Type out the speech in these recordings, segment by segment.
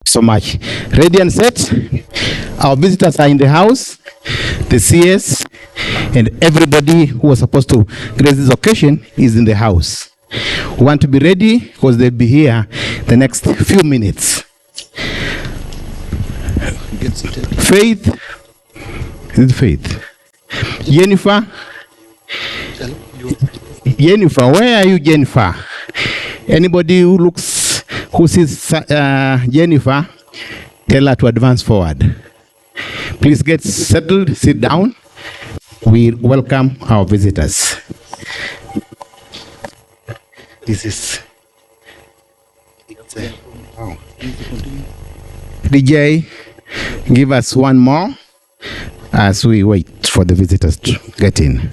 So much. Ready and set. Our visitors are in the house, the CS, and everybody who was supposed to grace this occasion is in the house. We want to be ready because they'll be here the next few minutes. Faith. Is it Faith? Jennifer. Jennifer, where are you, Jennifer? Anybody who sees Jennifer, tell her to advance forward. Please get settled, sit down. We welcome our visitors. This is DJ. Give us one more as we wait for the visitors to get in.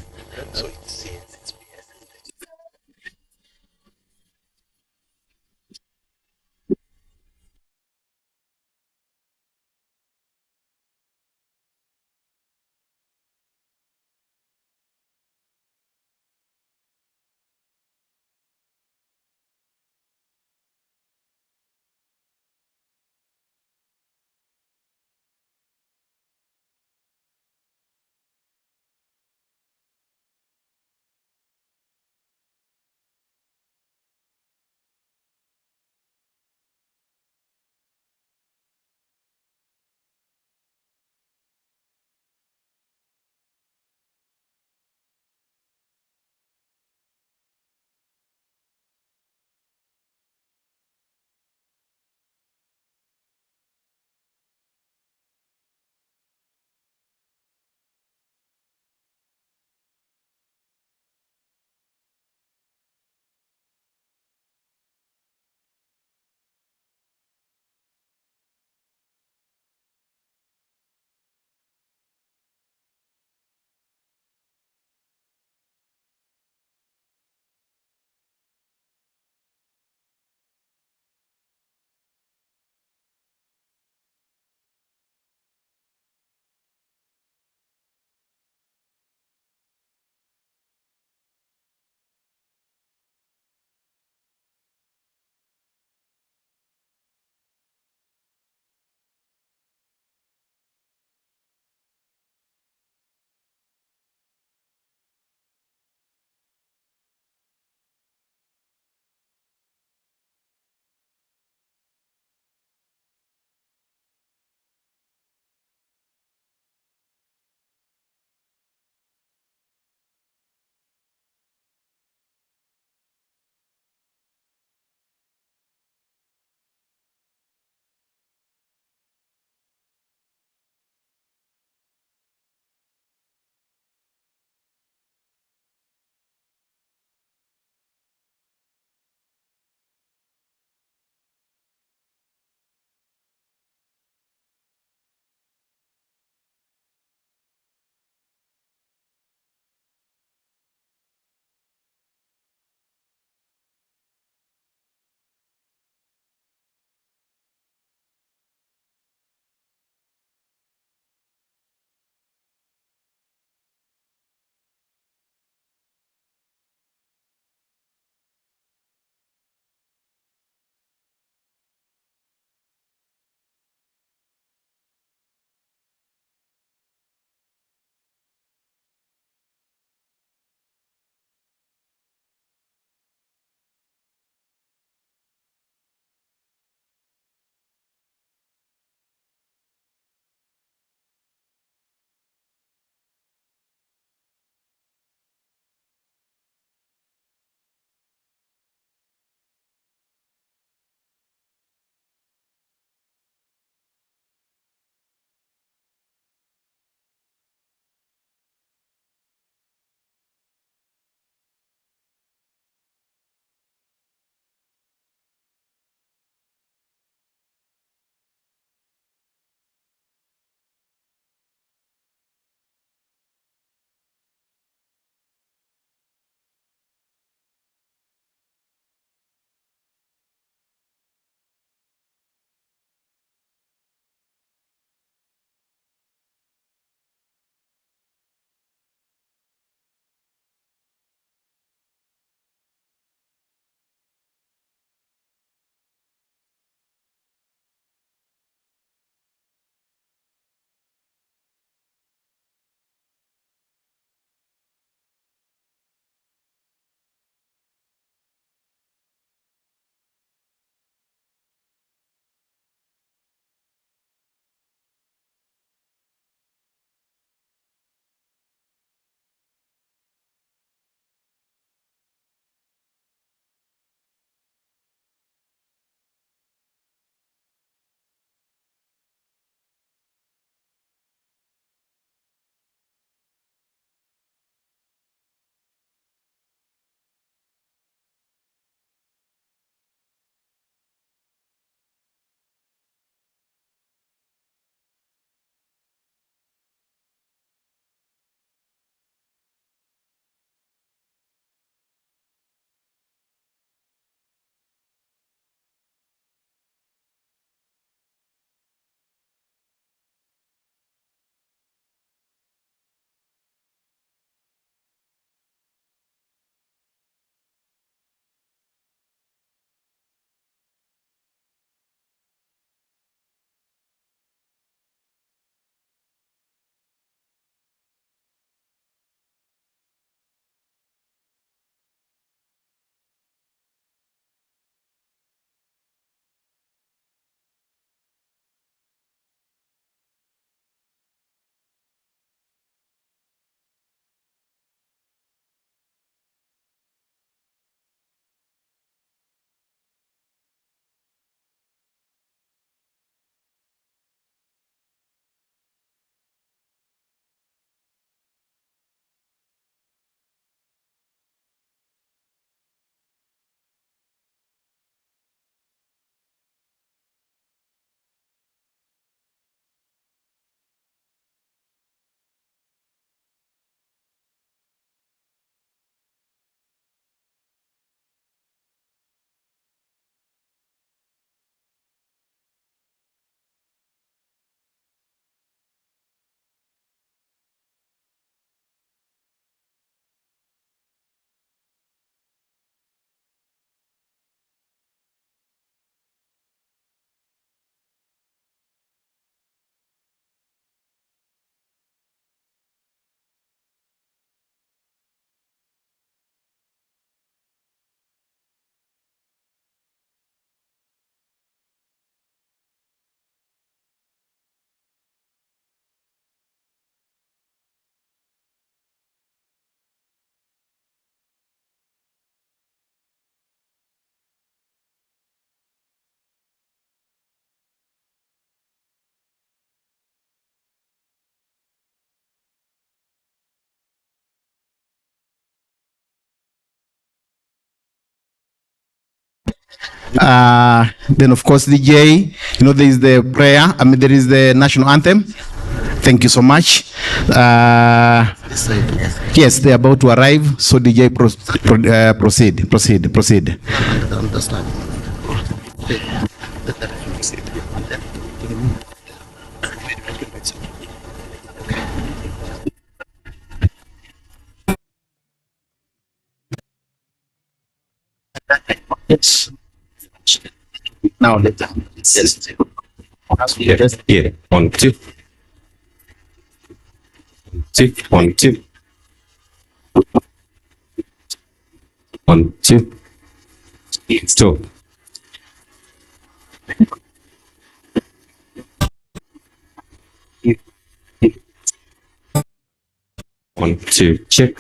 Then of course DJ, you know, there is the prayer, there is the national anthem. Thank you so much. Yes, they're about to arrive, so DJ proceed. Yes. Now let's yes. Yeah. 1, 2. 1, 2. 1, 2. Stop. 1, 2. Check.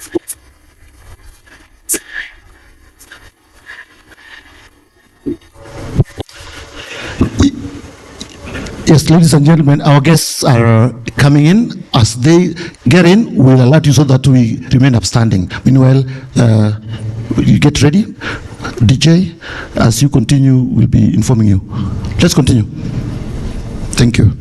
Yes, ladies and gentlemen, our guests are coming in. As they get in, we'll alert you so that we remain upstanding. Meanwhile, you get ready. DJ, as you continue, we'll be informing you. Let's continue. Thank you.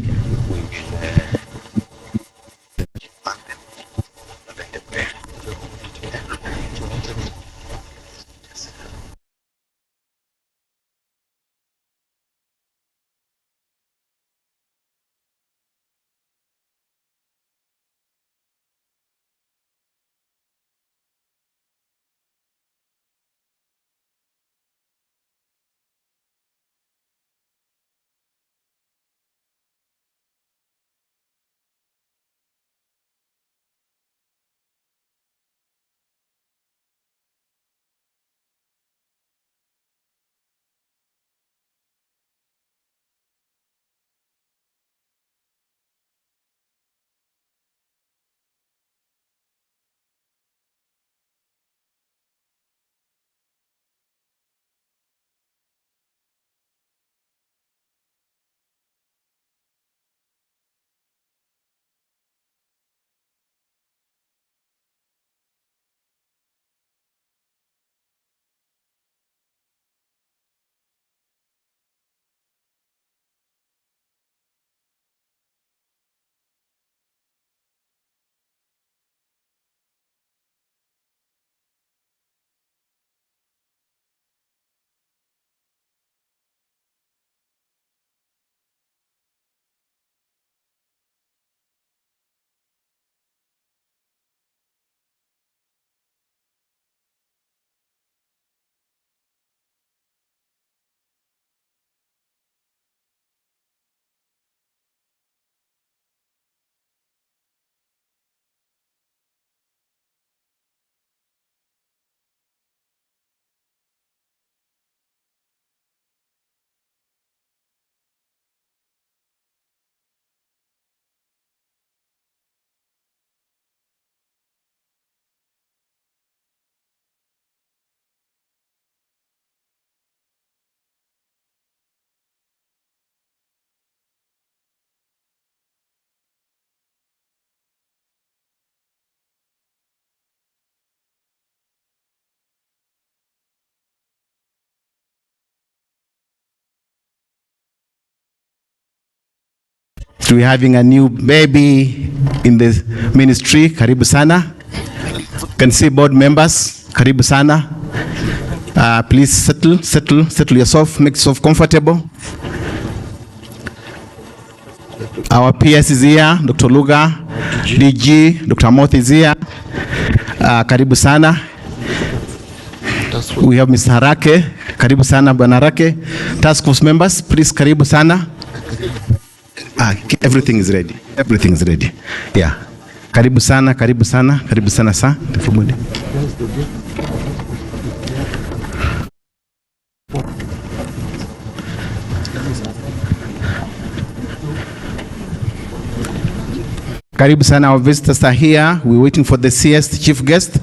We're having a new baby in the ministry. Karibu sana. Can see board members. Karibu sana. Please settle yourself. Make yourself comfortable. Our PS is here. Dr. Luga, DG, Dr. Moth is here. Karibu sana. We have Mr. Harake. Karibu sana, Bwana Harake. Task force members, please karibu sana. Everything is ready. Everything is ready. Yeah. Karibu sana, karibu sana, karibu sana sa. Karibu sana, our visitors are here. We're waiting for the CS, the chief guest.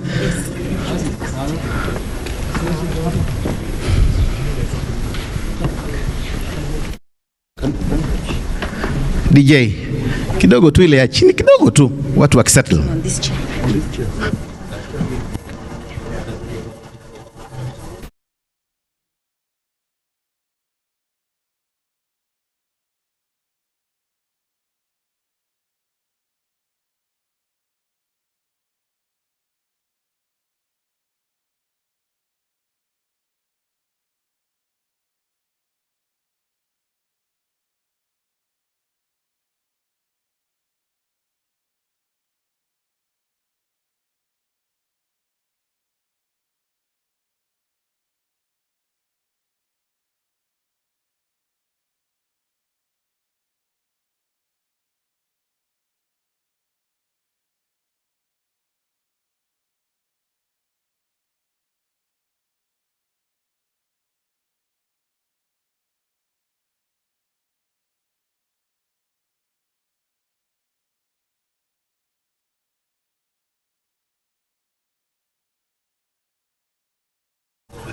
DJ, kidogo tu ile ya chini, kidogo tu, watu wakisettle.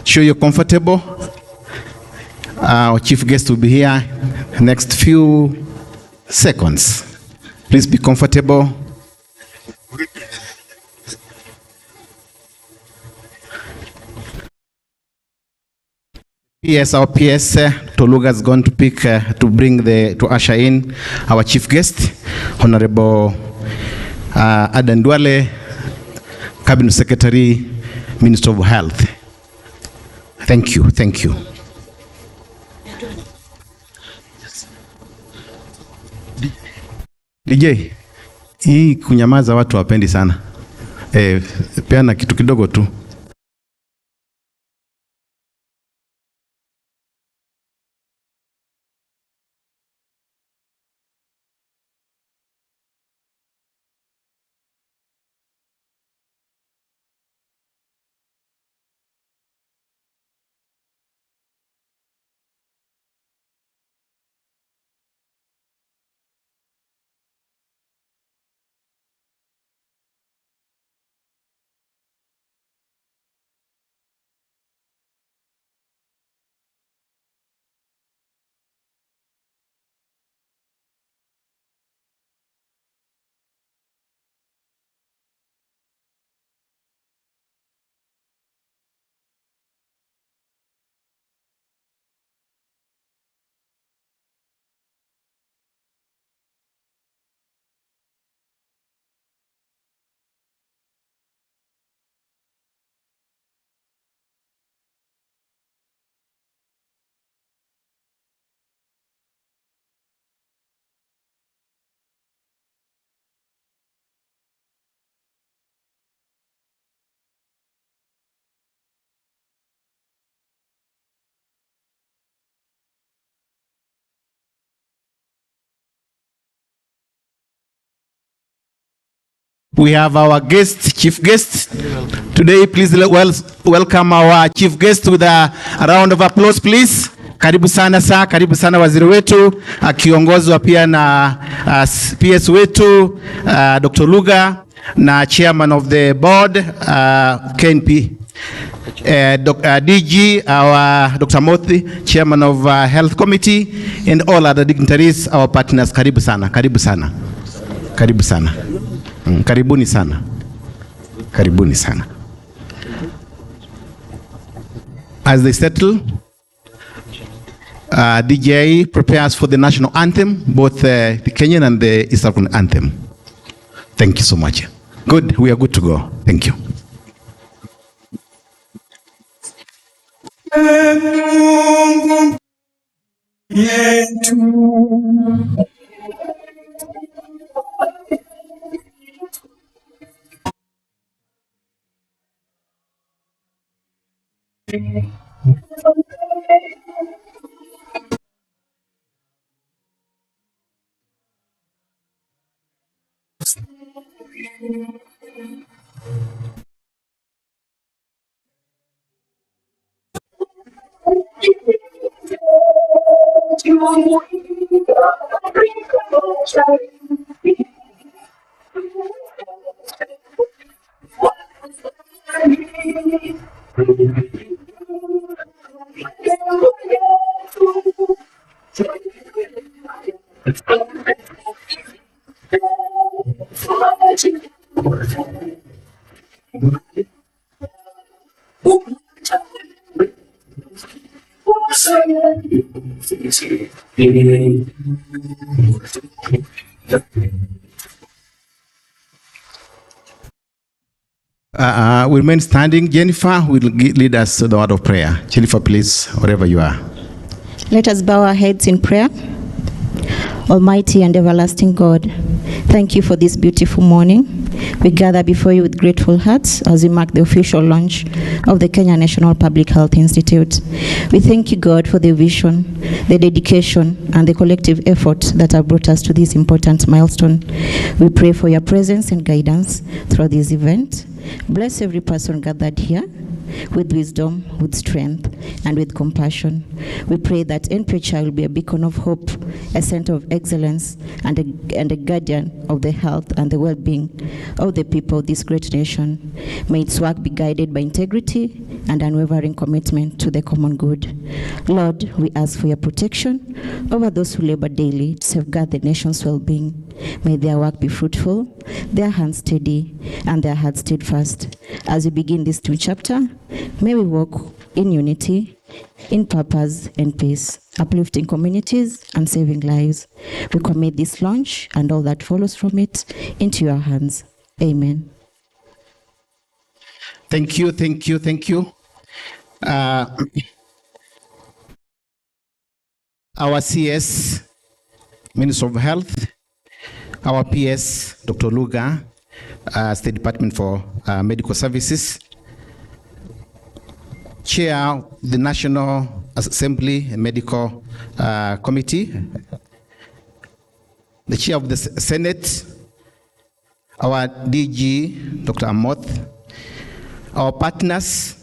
sure you're comfortable. Our chief guest will be here next few seconds. Please be comfortable. PS, our PS, Toluga is going to to usher in our chief guest, Honorable Adan Duale, Cabinet Secretary, Minister of Health. Thank you, thank you. DJ, hii kunyamaza watu wapendi sana. Peana kitu kidogo tu. We have our chief guest. Today, please welcome our chief guest with a round of applause, please. Karibu sana karibu sana waziri wetu, akiongozwa pia na PS wetu, Dr. Luga, na chairman of the board, Knphi. DG, our Dr. Mothi, chairman of health committee, and all other dignitaries, our partners. Karibu sana, karibu sana. Karibu sana. Karibuni sana. Karibuni sana. As they settle, DJ prepares for the national anthem, both the Kenyan and the East African anthem. Thank you so much. Good, we are good to go. Thank you. We remain standing. Jennifer will lead us to the word of prayer. Jennifer, please, wherever you are. Let us bow our heads in prayer. Almighty and everlasting God, thank you for this beautiful morning. We gather before you with grateful hearts as we mark the official launch of the Kenya National Public Health Institute. We thank you, God, for the vision, the dedication, and the collective effort that have brought us to this important milestone. We pray for your presence and guidance throughout this event. Bless every person gathered here with wisdom, with strength, and with compassion. We pray that Knphi will be a beacon of hope, a center of excellence, and a guardian of the health and the well-being of the people of this great nation. May its work be guided by integrity and unwavering commitment to the common good. Lord, we ask for your protection over those who labor daily to safeguard the nation's well-being. May their work be fruitful, their hands steady, and their hearts steadfast. As we begin this new chapter, may we walk in unity, in purpose and peace, uplifting communities and saving lives. We commit this launch and all that follows from it into your hands. Amen. Thank you, thank you, thank you. Our CS, Minister of Health, our PS, Dr. Luga, State Department for Medical Services, Chair of the National Assembly and Medical Committee, the Chair of the Senate, our DG, Dr. Amoth, our partners,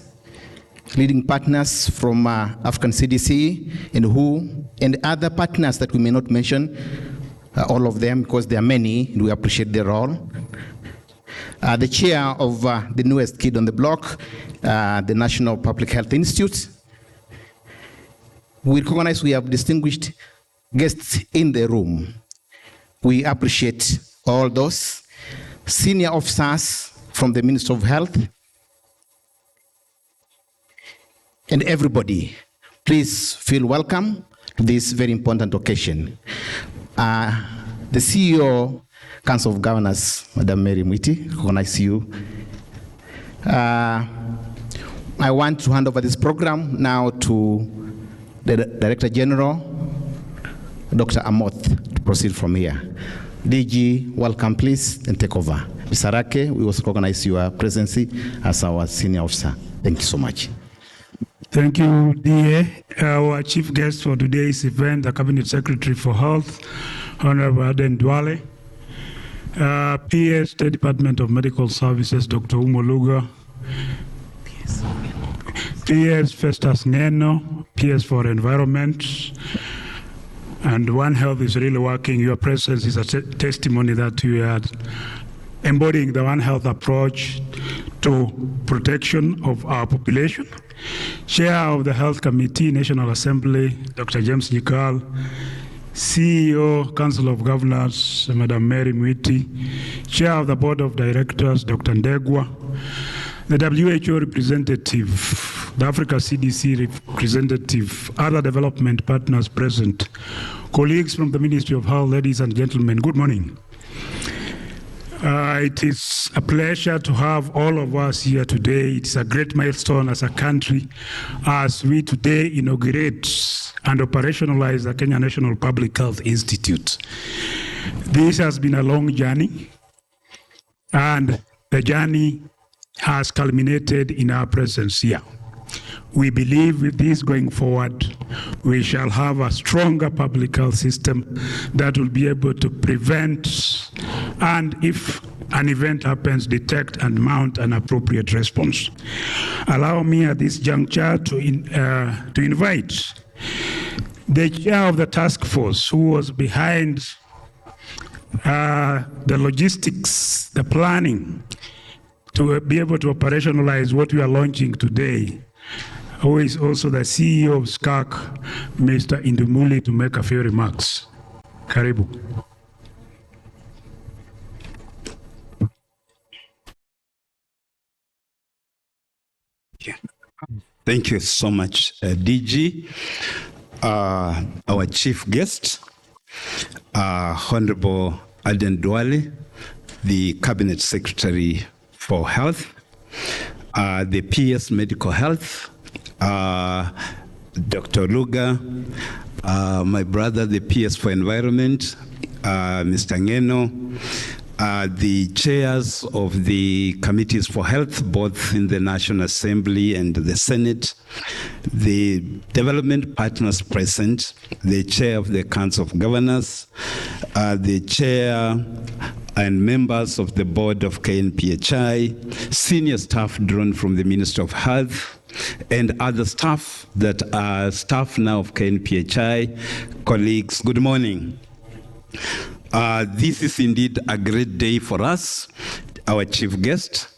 leading partners from African CDC and WHO, and other partners that we may not mention, all of them, because there are many, and we appreciate their role. The chair of the newest kid on the block, the National Public Health Institute. We recognize we have distinguished guests in the room. We appreciate all those senior officers from the Ministry of Health and everybody. Please feel welcome to this very important occasion. The CEO, Council of Governors, Madam Mary Mwiti, recognize you. I want to hand over this program now to the Director General, Dr. Amoth, to proceed from here. DG, welcome please, and take over. Ms. Arake, we also recognize your presence as our senior officer. Thank you so much. Thank you, DA. Our chief guest for today's event, the Cabinet Secretary for Health, Honorable Aden Duale, PS, State Department of Medical Services, Dr. Umoluga, PS, Festus Ngeno, PS for Environment, and One Health is really working. Your presence is a testimony that you are embodying the One Health approach to protection of our population. Chair of the Health Committee, National Assembly, Dr. James Nyikal, CEO, Council of Governors, Madam Mary Mwiti, Chair of the Board of Directors, Dr. Ndegwa, the WHO representative, the Africa CDC representative, other development partners present, colleagues from the Ministry of Health, ladies and gentlemen, good morning. It is a pleasure to have all of us here today. It's a great milestone as a country as we today inaugurate and operationalize the Kenya National Public Health Institute. This has been a long journey, and the journey has culminated in our presence here. We believe with this going forward, we shall have a stronger public health system that will be able to prevent, and if an event happens, detect and mount an appropriate response. Allow me at this juncture to invite the chair of the task force who was behind the logistics, the planning, to be able to operationalize what we are launching today, who is also the CEO of SCAC, Mr. Indumuli, to make a few remarks. Karibu. Yeah. Thank you so much, DG. Our chief guest, Honorable Aden Duale, the Cabinet Secretary for Health, the PS Medical Health, Dr. Luga, my brother, the PS for Environment, Mr. Ngeno, the chairs of the committees for health, both in the National Assembly and the Senate, the development partners present, the chair of the Council of Governors, the chair and members of the board of KNPHI, senior staff drawn from the Ministry of Health, and other staff that are staff now of KNPHI, colleagues, good morning. This is indeed a great day for us, our chief guest.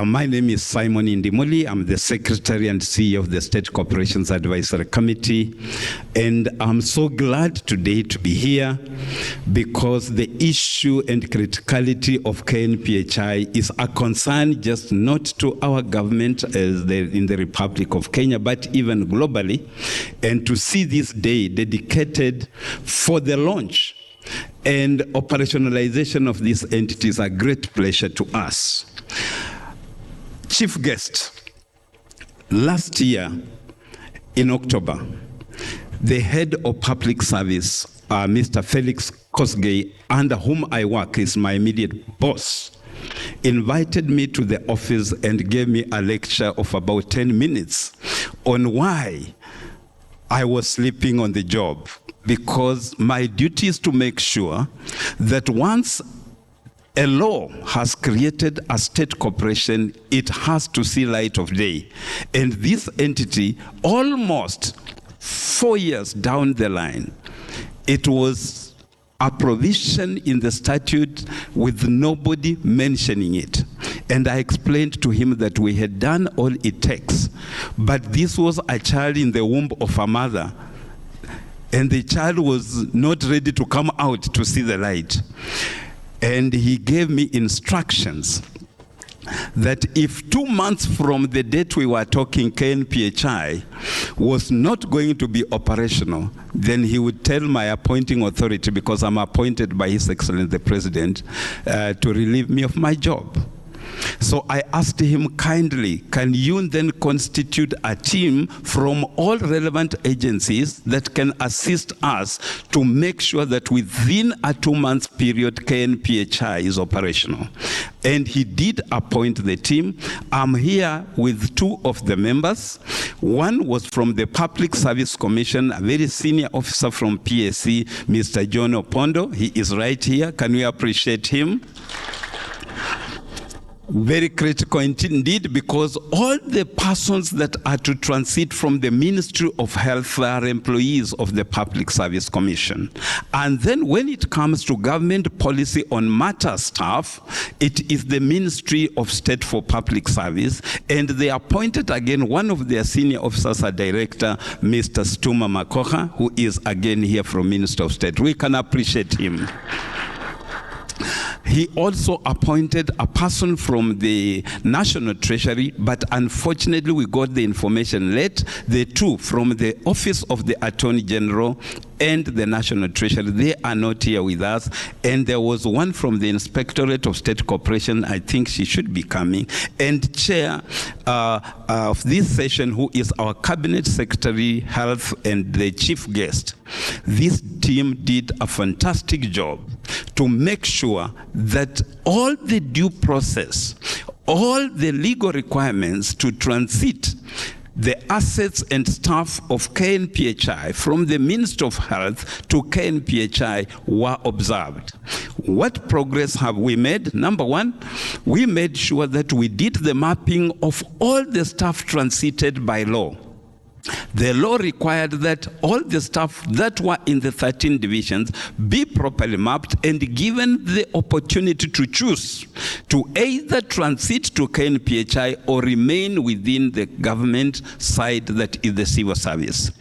My name is Simon Indimuli. I'm the Secretary and CEO of the State Corporations Advisory Committee. And I'm so glad today to be here because the issue and criticality of KNPHI is a concern just not to our government as in the Republic of Kenya, but even globally. And to see this day dedicated for the launch and operationalization of these entities is a great pleasure to us. Chief guest, last year in October, the head of public service, Mr. Felix Kosgei, under whom I work, is my immediate boss, invited me to the office and gave me a lecture of about 10 minutes on why I was sleeping on the job, because my duty is to make sure that once a law has created a state corporation, it has to see light of day. And this entity, almost 4 years down the line, it was a provision in the statute with nobody mentioning it. And I explained to him that we had done all it takes, but this was a child in the womb of a mother, and the child was not ready to come out to see the light. And he gave me instructions that if 2 months from the date we were talking, KNPHI was not going to be operational, then he would tell my appointing authority, because I'm appointed by His Excellency the President, to relieve me of my job. So I asked him kindly, can you then constitute a team from all relevant agencies that can assist us to make sure that within a 2 months period, KNPHI is operational? And he did appoint the team. I'm here with 2 of the members. One was from the Public Service Commission, a very senior officer from PSC, Mr. John Opondo. He is right here. Can we appreciate him? Very critical indeed, because all the persons that are to transit from the Ministry of Health are employees of the Public Service Commission. And then when it comes to government policy on matter staff, it is the Ministry of State for Public Service, and they appointed again one of their senior officers, a director, Mr. Stuma Makoha, who is again here from Ministry of State. We can appreciate him. He also appointed a person from the National Treasury, but unfortunately we got the information late. The 2 from the Office of the Attorney General and the National Treasury, they are not here with us. And there was one from the Inspectorate of State Corporation. I think she should be coming. And chair of this session, who is our Cabinet Secretary, Health, and the chief guest. This team did a fantastic job to make sure that all the due process, all the legal requirements to transit the assets and staff of KNPHI from the Ministry of Health to KNPHI were observed. What progress have we made? Number 1, we made sure that we did the mapping of all the staff transited by law. The law required that all the staff that were in the 13 divisions be properly mapped and given the opportunity to choose to either transit to KNPHI or remain within the government side, that is the civil service.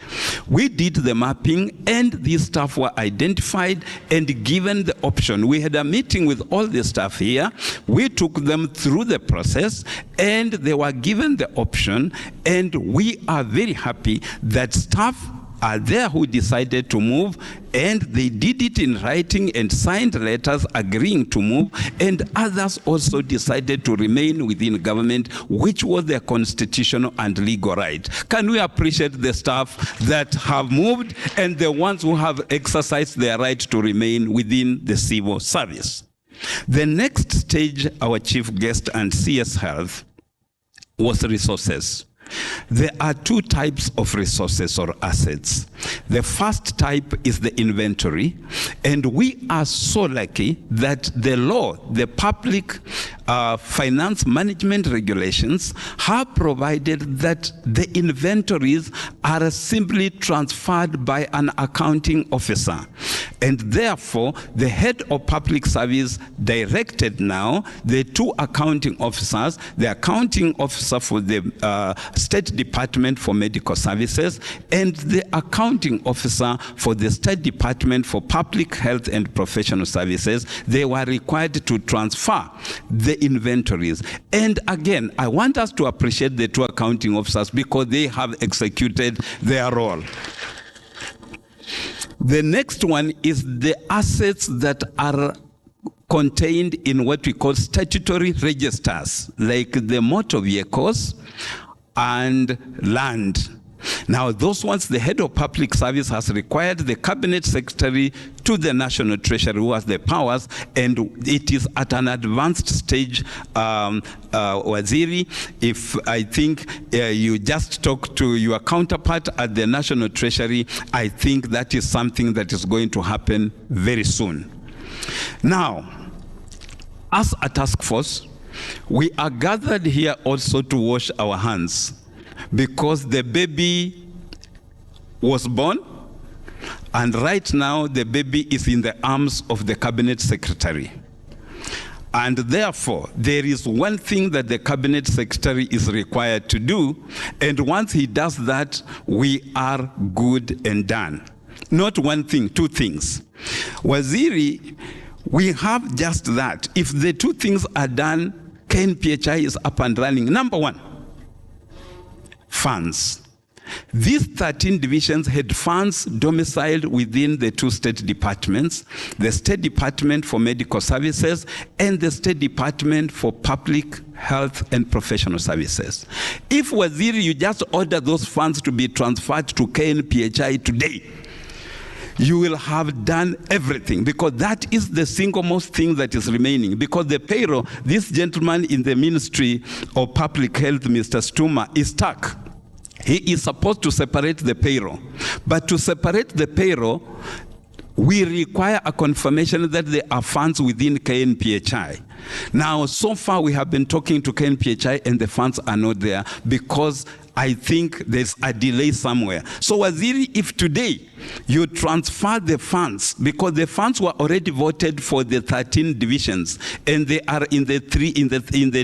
We did the mapping and these staff were identified and given the option. We had a meeting with all the staff here. We took them through the process and they were given the option, and we are very happy that staff are there who decided to move, and they did it in writing and signed letters agreeing to move, and others also decided to remain within government, which was their constitutional and legal right. Can we appreciate the staff that have moved and the ones who have exercised their right to remain within the civil service? The next stage, our chief guest and CS Health, was resources. There are two types of resources or assets. The first type is the inventory, and we are so lucky that the law, the public finance management regulations have provided that the inventories are simply transferred by an accounting officer. And therefore, the head of public service directed now the two accounting officers, the accounting officer for the State Department for Medical Services and the accounting officer for the State Department for Public Health and Professional Services. They were required to transfer the inventories. And again, I want us to appreciate the two accounting officers because they have executed their role. The next one is the assets that are contained in what we call statutory registers, like the motor vehicles and land. Now, those ones, the head of public service has required the cabinet secretary to the national treasury who has the powers, and it is at an advanced stage, Waziri. If I think you just talk to your counterpart at the national treasury, I think that is something that is going to happen very soon. Now, as a task force, we are gathered here also to wash our hands because the baby was born, and right now the baby is in the arms of the cabinet secretary. And therefore, there is one thing that the cabinet secretary is required to do, and once he does that, we are good and done. Not one thing, two things. Waziri, we have just that. If the two things are done, KNPHI is up and running. Number one, funds. These 13 divisions had funds domiciled within the two state departments, the State Department for Medical Services and the State Department for Public Health and Professional Services. If Waziri, you just order those funds to be transferred to KNPHI today, you will have done everything, because that is the single most thing that is remaining. Because the payroll, this gentleman in the Ministry of Public Health, Mr. Stuma, is stuck. He is supposed to separate the payroll. But to separate the payroll, we require a confirmation that there are funds within KNPHI. Now, so far we have been talking to KNPHI and the funds are not there because I think there's a delay somewhere. So Waziri, if today you transfer the funds, because the funds were already voted for the 13 divisions and they are in the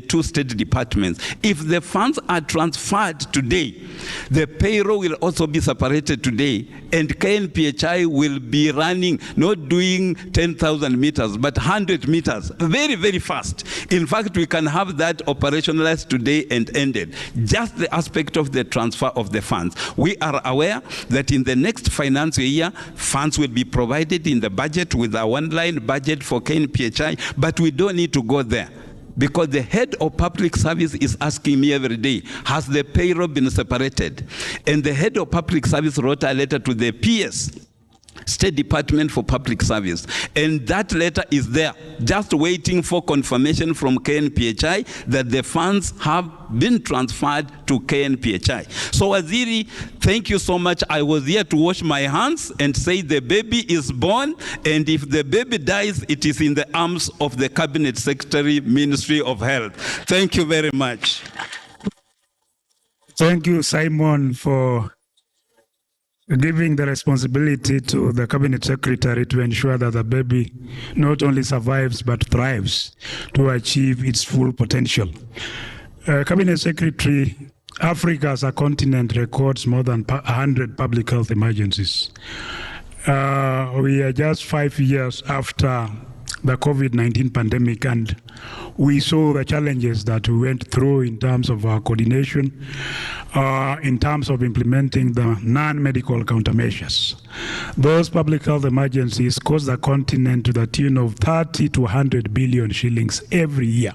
two state departments. If the funds are transferred today, the payroll will also be separated today, and KNPHI will be running, not doing 10,000 meters, but 100 meters, very, very fast. In fact, we can have that operationalized today and ended. Just the aspect of the transfer of the funds. We are aware that in the next financial year, funds will be provided in the budget with a one-line budget for KNPHI, but we don't need to go there. Because the head of public service is asking me every day, has the payroll been separated? And the head of public service wrote a letter to the PS, State Department for Public Service. And that letter is there, just waiting for confirmation from KNPHI that the funds have been transferred to KNPHI. So Waziri, thank you so much. I was here to wash my hands and say the baby is born, and if the baby dies, it is in the arms of the Cabinet Secretary, Ministry of Health. Thank you very much. Thank you, Simon, for giving the responsibility to the cabinet secretary to ensure that the baby not only survives but thrives to achieve its full potential. Cabinet secretary, Africa as a continent records more than 100 public health emergencies. We are just 5 years after the COVID-19 pandemic, and we saw the challenges that we went through in terms of our coordination, in terms of implementing the non-medical countermeasures. Those public health emergencies cost the continent to the tune of 30 to 100 billion shillings every year.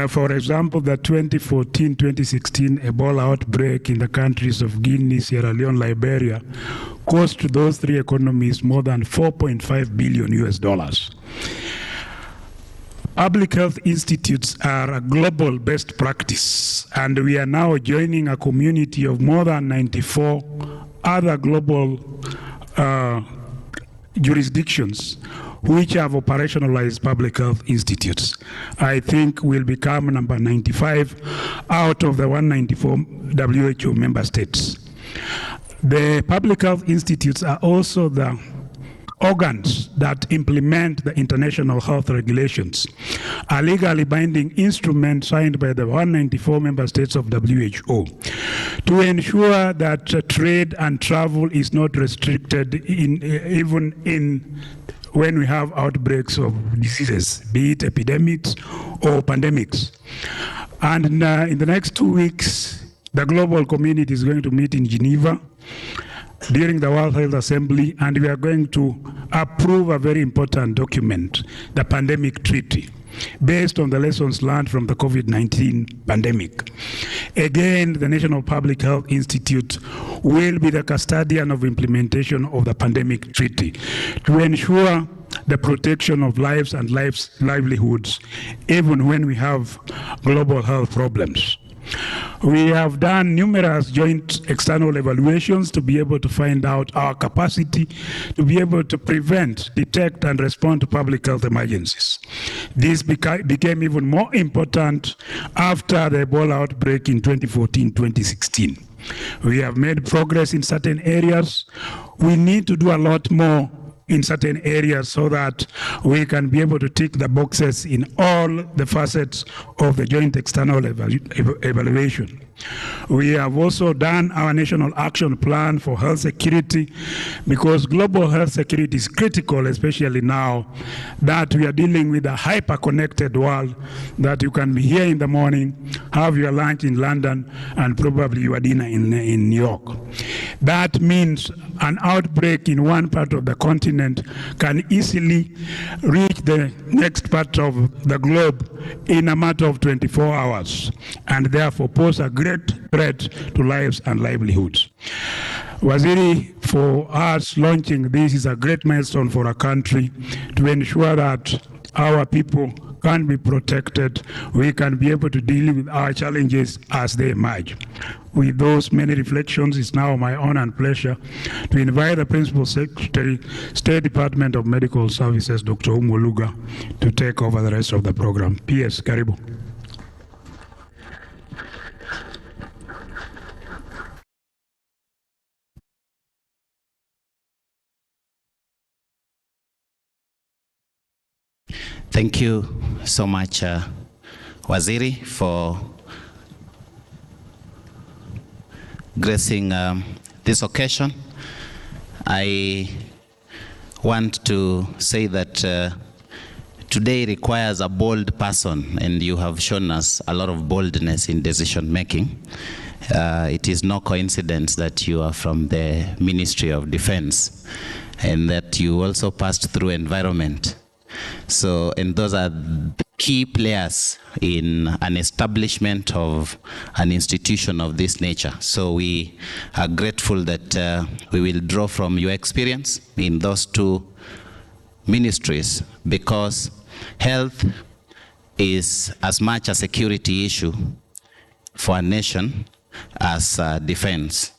For example, the 2014-2016 Ebola outbreak in the countries of Guinea, Sierra Leone, Liberia cost those three economies more than $4.5 billion. Public health institutes are a global best practice, and we are now joining a community of more than 94 other global jurisdictions which have operationalized public health institutes. I think we'll become number 95 out of the 194 WHO member states. The public health institutes are also the organs that implement the international health regulations, a legally binding instrument signed by the 194 member states of WHO to ensure that trade and travel is not restricted even when we have outbreaks of diseases, be it epidemics or pandemics. And in the next 2 weeks, the global community is going to meet in Geneva during the World Health Assembly, and we are going to approve a very important document, the Pandemic Treaty, based on the lessons learned from the COVID-19 pandemic. Again, the National Public Health Institute will be the custodian of implementation of the Pandemic Treaty to ensure the protection of lives and livelihoods, even when we have global health problems. We have done numerous joint external evaluations to be able to find out our capacity to be able to prevent, detect, and respond to public health emergencies. This became even more important after the Ebola outbreak in 2014-2016. We have made progress in certain areas. We need to do a lot more in certain areas so that we can be able to tick the boxes in all the facets of the joint external evaluation. We have also done our national action plan for health security, because global health security is critical, especially now that we are dealing with a hyper-connected world, that you can be here in the morning, have your lunch in London, and probably your dinner in New York. That means an outbreak in one part of the continent can easily reach the next part of the globe in a matter of 24 hours, and therefore pose a great threat to lives and livelihoods. Waziri, for us, launching this is a great milestone for our country to ensure that our people can be protected, we can be able to deal with our challenges as they emerge. With those many reflections, it's now my honor and pleasure to invite the Principal Secretary, State Department of Medical Services, Dr. Umoluga, to take over the rest of the program. PS, karibu. Thank you so much, Waziri, for gracing this occasion. I want to say that today requires a bold person, and you have shown us a lot of boldness in decision making. It is no coincidence that you are from the Ministry of Defense and that you also passed through environment. So, and those are key players in an establishment of an institution of this nature. So we are grateful that we will draw from your experience in those two ministries, because health is as much a security issue for a nation as defense.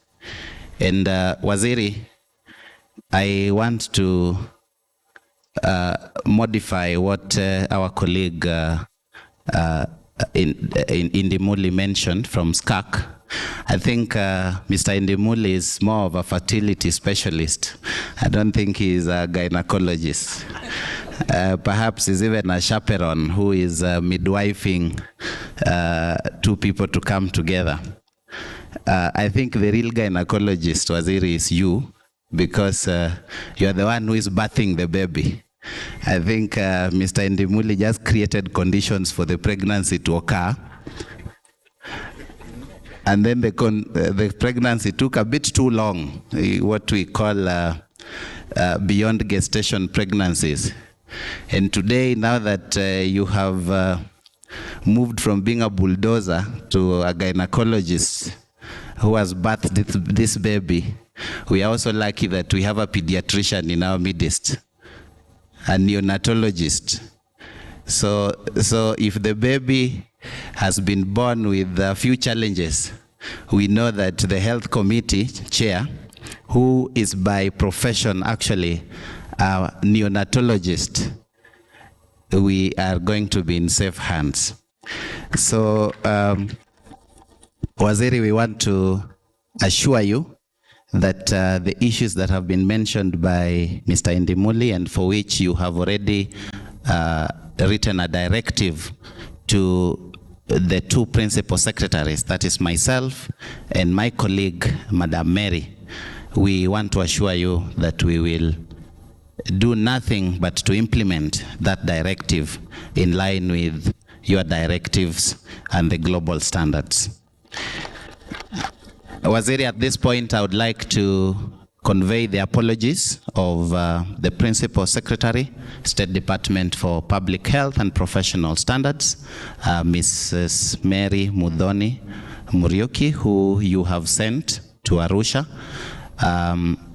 And Waziri, I want to modify what our colleague Indimuli mentioned from SCAC. I think Mr. Indimuli is more of a fertility specialist. I don't think he's a gynecologist. Perhaps he's even a chaperone who is midwifing two people to come together. I think the real gynecologist, Waziri, is you, because you're the one who is birthing the baby. I think Mr. Indimuli just created conditions for the pregnancy to occur. And then the pregnancy took a bit too long, what we call beyond gestation pregnancies. And today, now that you have moved from being a bulldozer to a gynecologist who has birthed this baby, we are also lucky that we have a pediatrician in our midst, a neonatologist. So if the baby has been born with a few challenges, we know that the health committee chair, who is by profession actually a neonatologist, we are going to be in safe hands. So, Waziri, we want to assure you that the issues that have been mentioned by Mr. Indimuli and for which you have already written a directive to the two principal secretaries, that is myself and my colleague, Madam Mary, we want to assure you that we will do nothing but to implement that directive in line with your directives and the global standards. Waziri, at this point, I would like to convey the apologies of the Principal Secretary, State Department for Public Health and Professional Standards, Mrs. Mary Mudhoni Muriuki, who you have sent to Arusha.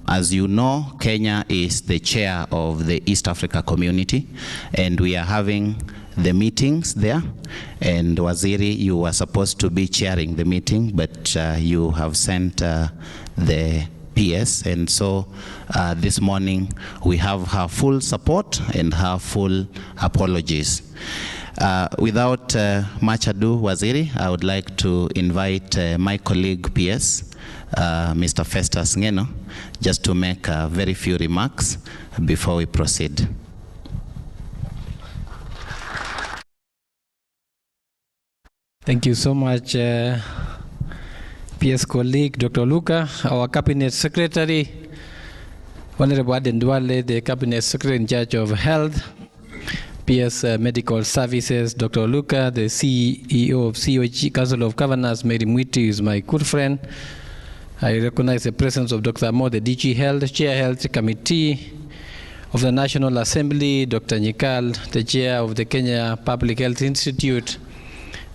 As you know, Kenya is the chair of the East Africa community, and we are having the meetings there. And Waziri, you were supposed to be chairing the meeting, but you have sent the PS, and so this morning we have her full support and her full apologies. Without much ado, Waziri, I would like to invite my colleague PS, Mr. Festus Ngeno, just to make very few remarks before we proceed. Thank you so much, PS colleague, Dr. Luka, our Cabinet Secretary, Honorable Aden Duale, the Cabinet Secretary in charge of Health, PS Medical Services, Dr. Luka, the CEO of COG, Council of Governors, Mary Mwiti is my good friend. I recognize the presence of Dr. Mo, the DG Health, Chair Health Committee of the National Assembly, Dr. Nyikal, the Chair of the Kenya Public Health Institute,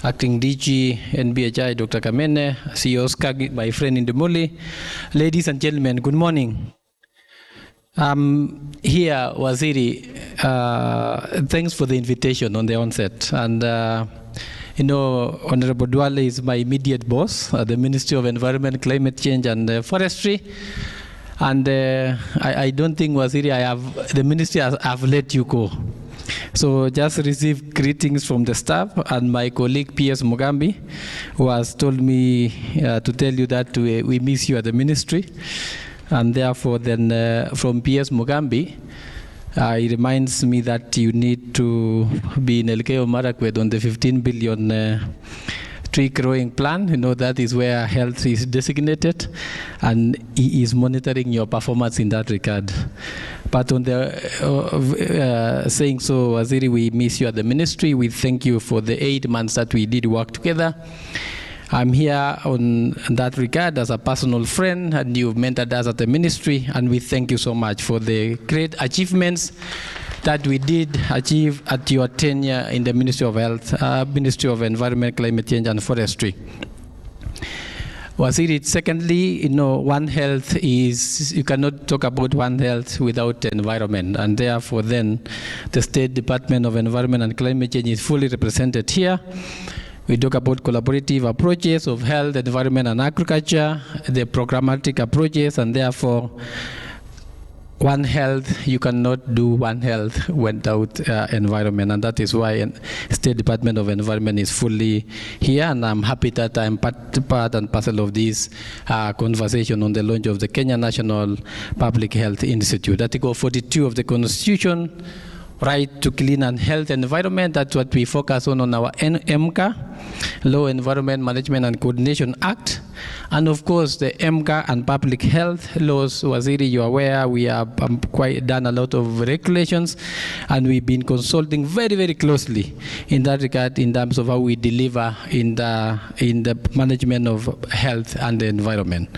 Acting DG, NBHI, Dr. Kamene, CEO Skagi, my friend Indimuli. Ladies and gentlemen, good morning. Here, Waziri, thanks for the invitation on the onset. And, you know, Honorable Duale is my immediate boss at the Ministry of Environment, Climate Change and Forestry. And I don't think, Waziri, the ministry have let you go. So just receive greetings from the staff and my colleague PS Mugambi, who has told me to tell you that we miss you at the ministry. And therefore then from PS Mugambi, it reminds me that you need to be in Elgeyo Marakwet on the 15 billion tree growing plan. You know, that is where health is designated, and he is monitoring your performance in that regard. But on the saying so, Waziri, we miss you at the ministry. We thank you for the 8 months that we did work together. I'm here on that regard as a personal friend, and you've mentored us at the ministry, and we thank you so much for the great achievements that we did achieve at your tenure in the Ministry of Health, Ministry of Environment, Climate Change and Forestry. Waziri, secondly, you know, One Health is, you cannot talk about One Health without environment, and therefore then the State Department of Environment and Climate Change is fully represented here. We talk about collaborative approaches of health, environment and agriculture, the programmatic approaches, and therefore One Health, you cannot do One Health without environment, and that is why State Department of Environment is fully here, and I'm happy that I'm part and parcel of this conversation on the launch of the Kenya National Public Health Institute. Article 42 of the Constitution, right to clean and health environment, that's what we focus on our MCA, Law Environment Management and Coordination Act. And of course, the MCA and public health laws, Waziri, you're aware, we have quite done a lot of regulations, and we've been consulting very, very closely in that regard in terms of how we deliver in the management of health and the environment.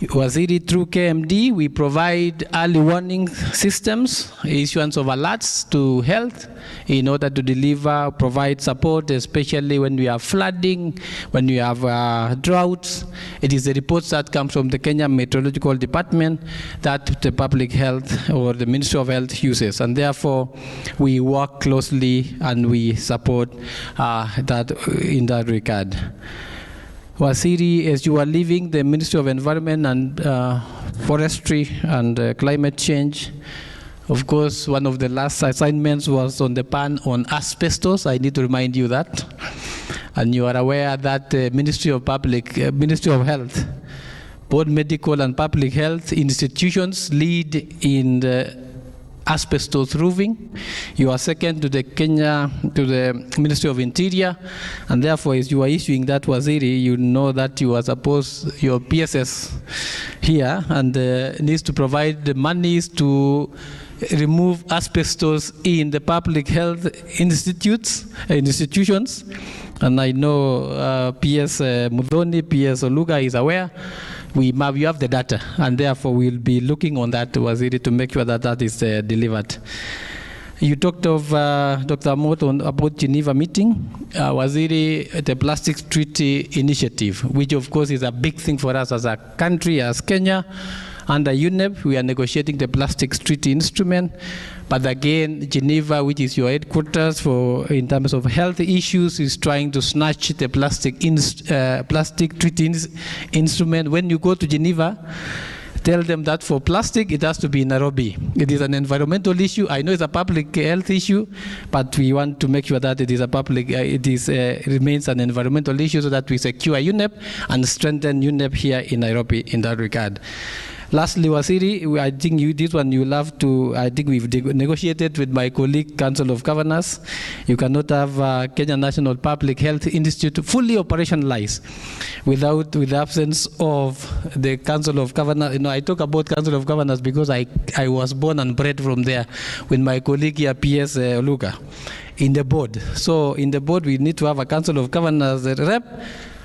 Waziri, through KMD, we provide early warning systems, issuance of alerts to health in order to deliver, provide support, especially when we have flooding, when we have droughts. It is the reports that come from the Kenya Meteorological Department that the public health or the Ministry of Health uses. And therefore, we work closely and we support that in that regard. Waziri, as you are leaving the Ministry of Environment and Forestry and Climate Change, of course, one of the last assignments was on the ban on asbestos. I need to remind you that. And you are aware that the Ministry of Health, both medical and public health institutions lead in the asbestos roofing. You are second to the Ministry of Interior, and therefore, as you are issuing that, Waziri, you know that you are supposed, your PSS here, and needs to provide the monies to remove asbestos in the public health institutions. And I know PS Mudhoni, PS Oluga is aware. You have the data, and therefore we'll be looking on that, Waziri, to make sure that that is delivered. You talked of Dr. Moto about Geneva meeting. Waziri, the Plastics Treaty Initiative, which of course is a big thing for us as a country, as Kenya. Under UNEP, we are negotiating the Plastics Treaty Instrument. But again, Geneva, which is your headquarters for in terms of health issues, is trying to snatch the plastic treaty instrument. When you go to Geneva, tell them that for plastic, it has to be in Nairobi. It is an environmental issue. I know it's a public health issue, but we want to make sure that it is a public, remains an environmental issue so that we secure UNEP and strengthen UNEP here in Nairobi in that regard. Lastly, Waziri, I think this one you love to, I think we've negotiated with my colleague, Council of Governors. You cannot have Kenya National Public Health Institute fully operationalized with the absence of the Council of Governors. You know, I talk about Council of Governors because I was born and bred from there with my colleague here, PS Oluga, in the board. So in the board, we need to have a Council of Governors rep.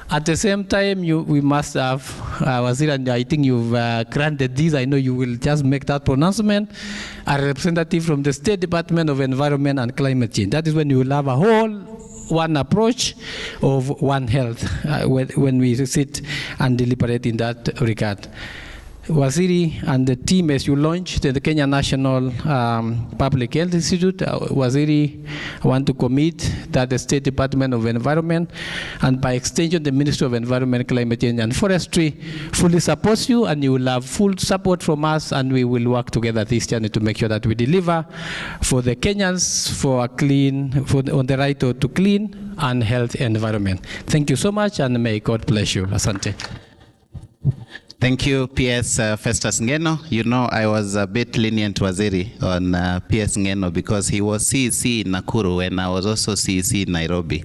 At the same time, we must have, Waziri, and I think you've granted this, I know you will just make that pronouncement, a representative from the State Department of Environment and Climate Change. That is when you will have a whole one approach of one health when we sit and deliberate in that regard. Waziri and the team, as you launched the Kenya National Public Health Institute, Waziri, I want to commit that the State Department of Environment and by extension the Ministry of Environment, Climate Change and Forestry fully supports you, and you will have full support from us, and we will work together this journey to make sure that we deliver for the Kenyans for a clean, on the right to clean and healthy environment. Thank you so much, and may God bless you. Asante. Thank you, PS Festus Ngeno. You know, I was a bit lenient, Waziri, on PS Ngeno because he was CEC in Nakuru and I was also CEC in Nairobi.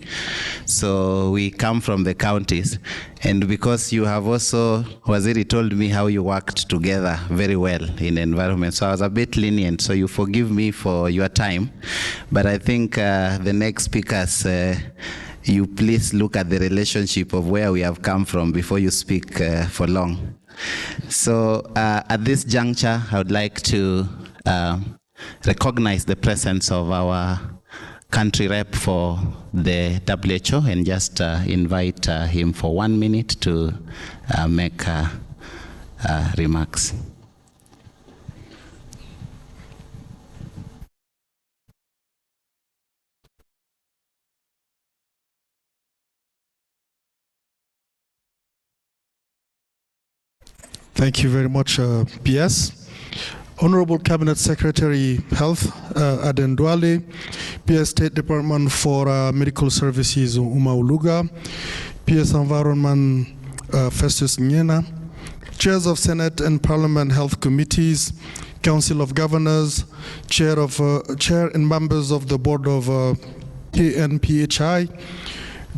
So we come from the counties. And because you have also, Waziri told me how you worked together very well in environment. So I was a bit lenient. So you forgive me for your time. But I think the next speakers, you please look at the relationship of where we have come from before you speak for long. So at this juncture, I would like to recognize the presence of our country rep for the WHO and just invite him for 1 minute to make remarks. Thank you very much, PS. Honorable Cabinet Secretary Health, Aden Duale, PS State Department for Medical Services, Uma Oluga, PS Environment, Festus Ngena, Chairs of Senate and Parliament Health Committees, Council of Governors, Chair and members of the Board of KNPHI,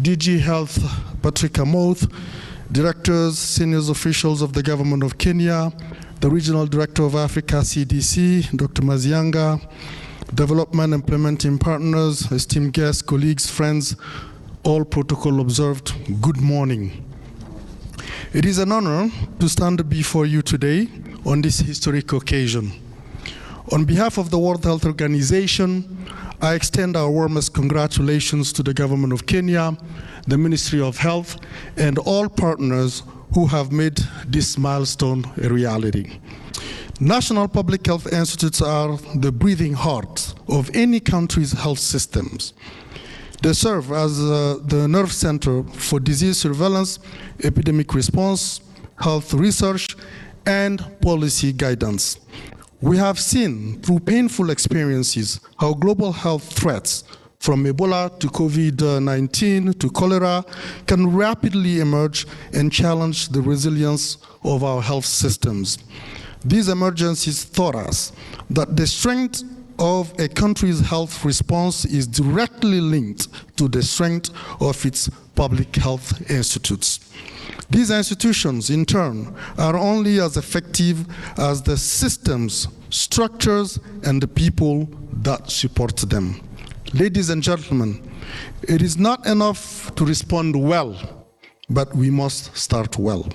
DG Health Patrick Amoth, Directors, senior officials of the Government of Kenya, the Regional Director of Africa CDC, Dr. Mazianga, Development Implementing Partners, esteemed guests, colleagues, friends, all protocol observed, good morning. It is an honor to stand before you today on this historic occasion. On behalf of the World Health Organization, I extend our warmest congratulations to the government of Kenya, the Ministry of Health, and all partners who have made this milestone a reality. National public health institutes are the breathing heart of any country's health systems. They serve as the nerve center for disease surveillance, epidemic response, health research, and policy guidance. We have seen through painful experiences how global health threats from Ebola to COVID-19 to cholera can rapidly emerge and challenge the resilience of our health systems. These emergencies taught us that the strength of a country's health response is directly linked to the strength of its public health institutes. These institutions, in turn, are only as effective as the systems, structures, and the people that support them. Ladies and gentlemen, it is not enough to respond well, but we must start well.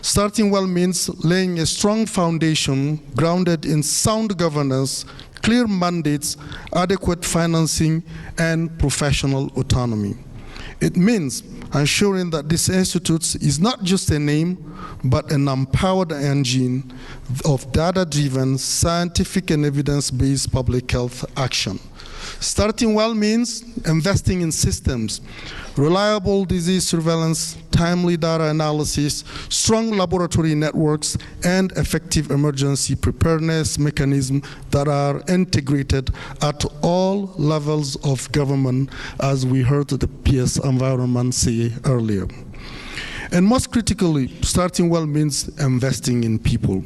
Starting well means laying a strong foundation grounded in sound governance, clear mandates, adequate financing, and professional autonomy. It means ensuring that this institute is not just a name, but an empowered engine of data-driven, scientific and evidence-based public health action. Starting well means investing in systems, reliable disease surveillance, timely data analysis, strong laboratory networks, and effective emergency preparedness mechanisms that are integrated at all levels of government, as we heard the PS environment say earlier. And most critically, starting well means investing in people.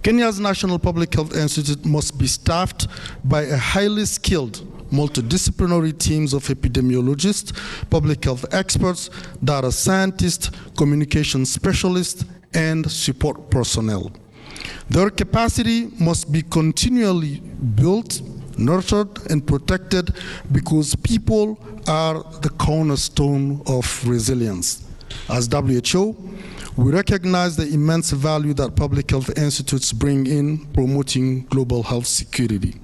Kenya's National Public Health Institute must be staffed by a highly skilled, multidisciplinary teams of epidemiologists, public health experts, data scientists, communication specialists, and support personnel. Their capacity must be continually built, nurtured, and protected because people are the cornerstone of resilience. As WHO, we recognize the immense value that public health institutes bring in promoting global health security.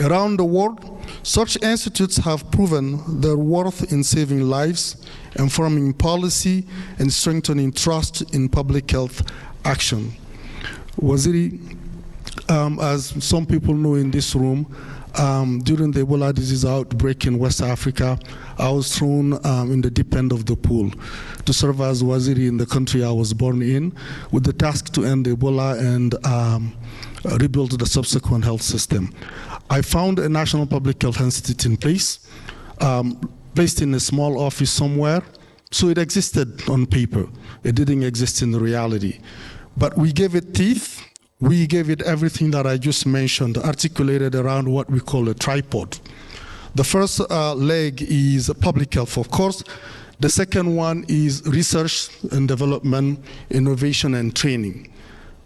Around the world, such institutes have proven their worth in saving lives, informing policy, and strengthening trust in public health action. Waziri, as some people know in this room, during the Ebola disease outbreak in West Africa, I was thrown in the deep end of the pool to serve as Waziri in the country I was born in, with the task to end Ebola and rebuild the subsequent health system. I found a National Public Health Institute in place, placed in a small office somewhere, so it existed on paper. It didn't exist in reality. But we gave it teeth. We gave it everything that I just mentioned, articulated around what we call a tripod. The first leg is public health, of course. The second one is research and development, innovation and training.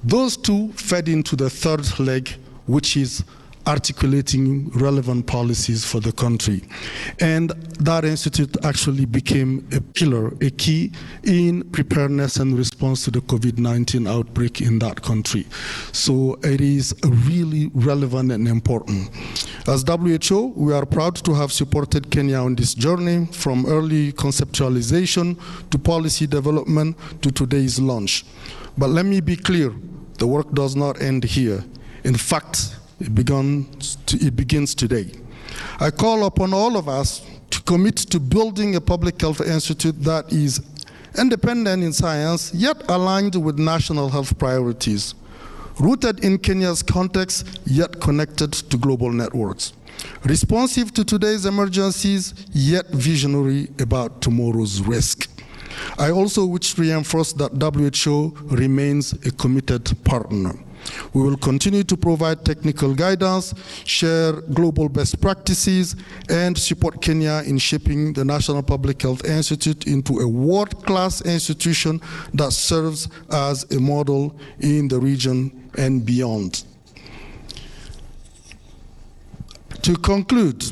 Those two fed into the third leg, which is articulating relevant policies for the country. And that institute actually became a pillar, a key in preparedness and response to the COVID-19 outbreak in that country. So it is really relevant and important. As WHO, we are proud to have supported Kenya on this journey from early conceptualization to policy development to today's launch. But let me be clear, the work does not end here. In fact, it begins today. I call upon all of us to commit to building a public health institute that is independent in science, yet aligned with national health priorities, rooted in Kenya's context, yet connected to global networks, responsive to today's emergencies, yet visionary about tomorrow's risk. I also wish to reinforce that WHO remains a committed partner. We will continue to provide technical guidance, share global best practices, and support Kenya in shaping the National Public Health Institute into a world-class institution that serves as a model in the region and beyond. To conclude,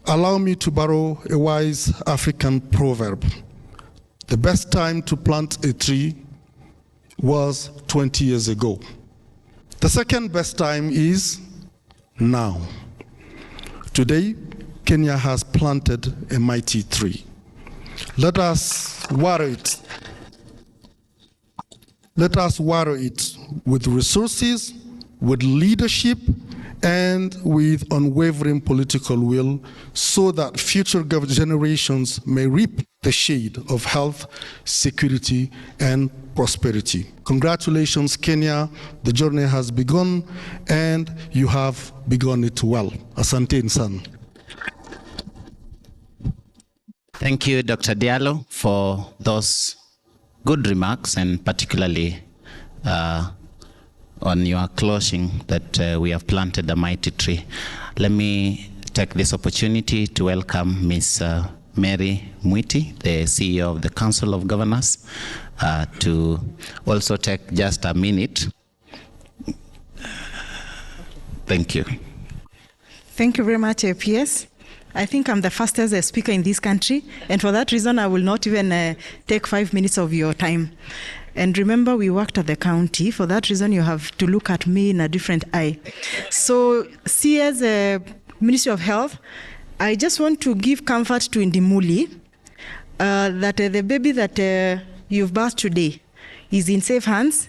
allow me to borrow a wise African proverb. The best time to plant a tree was 20 years ago. The second best time is now. Today, Kenya has planted a mighty tree. Let us water it. Let us water it with resources, with leadership, and with unwavering political will, so that future generations may reap the shade of health, security, and prosperity. Congratulations, Kenya. The journey has begun, and you have begun it well. Asante Nsan. Thank you, Dr. Diallo, for those good remarks, and particularly on your closing that we have planted a mighty tree. Let me take this opportunity to welcome Ms. Mary Mwiti, the CEO of the Council of Governors, to also take just a minute. Thank you. Thank you very much, PS. I think I'm the fastest speaker in this country, and for that reason, I will not even take 5 minutes of your time. And remember, we worked at the county. For that reason, you have to look at me in a different eye. So, see, as a Ministry of Health, I just want to give comfort to Ndimuli that the baby that you've birthed today is in safe hands.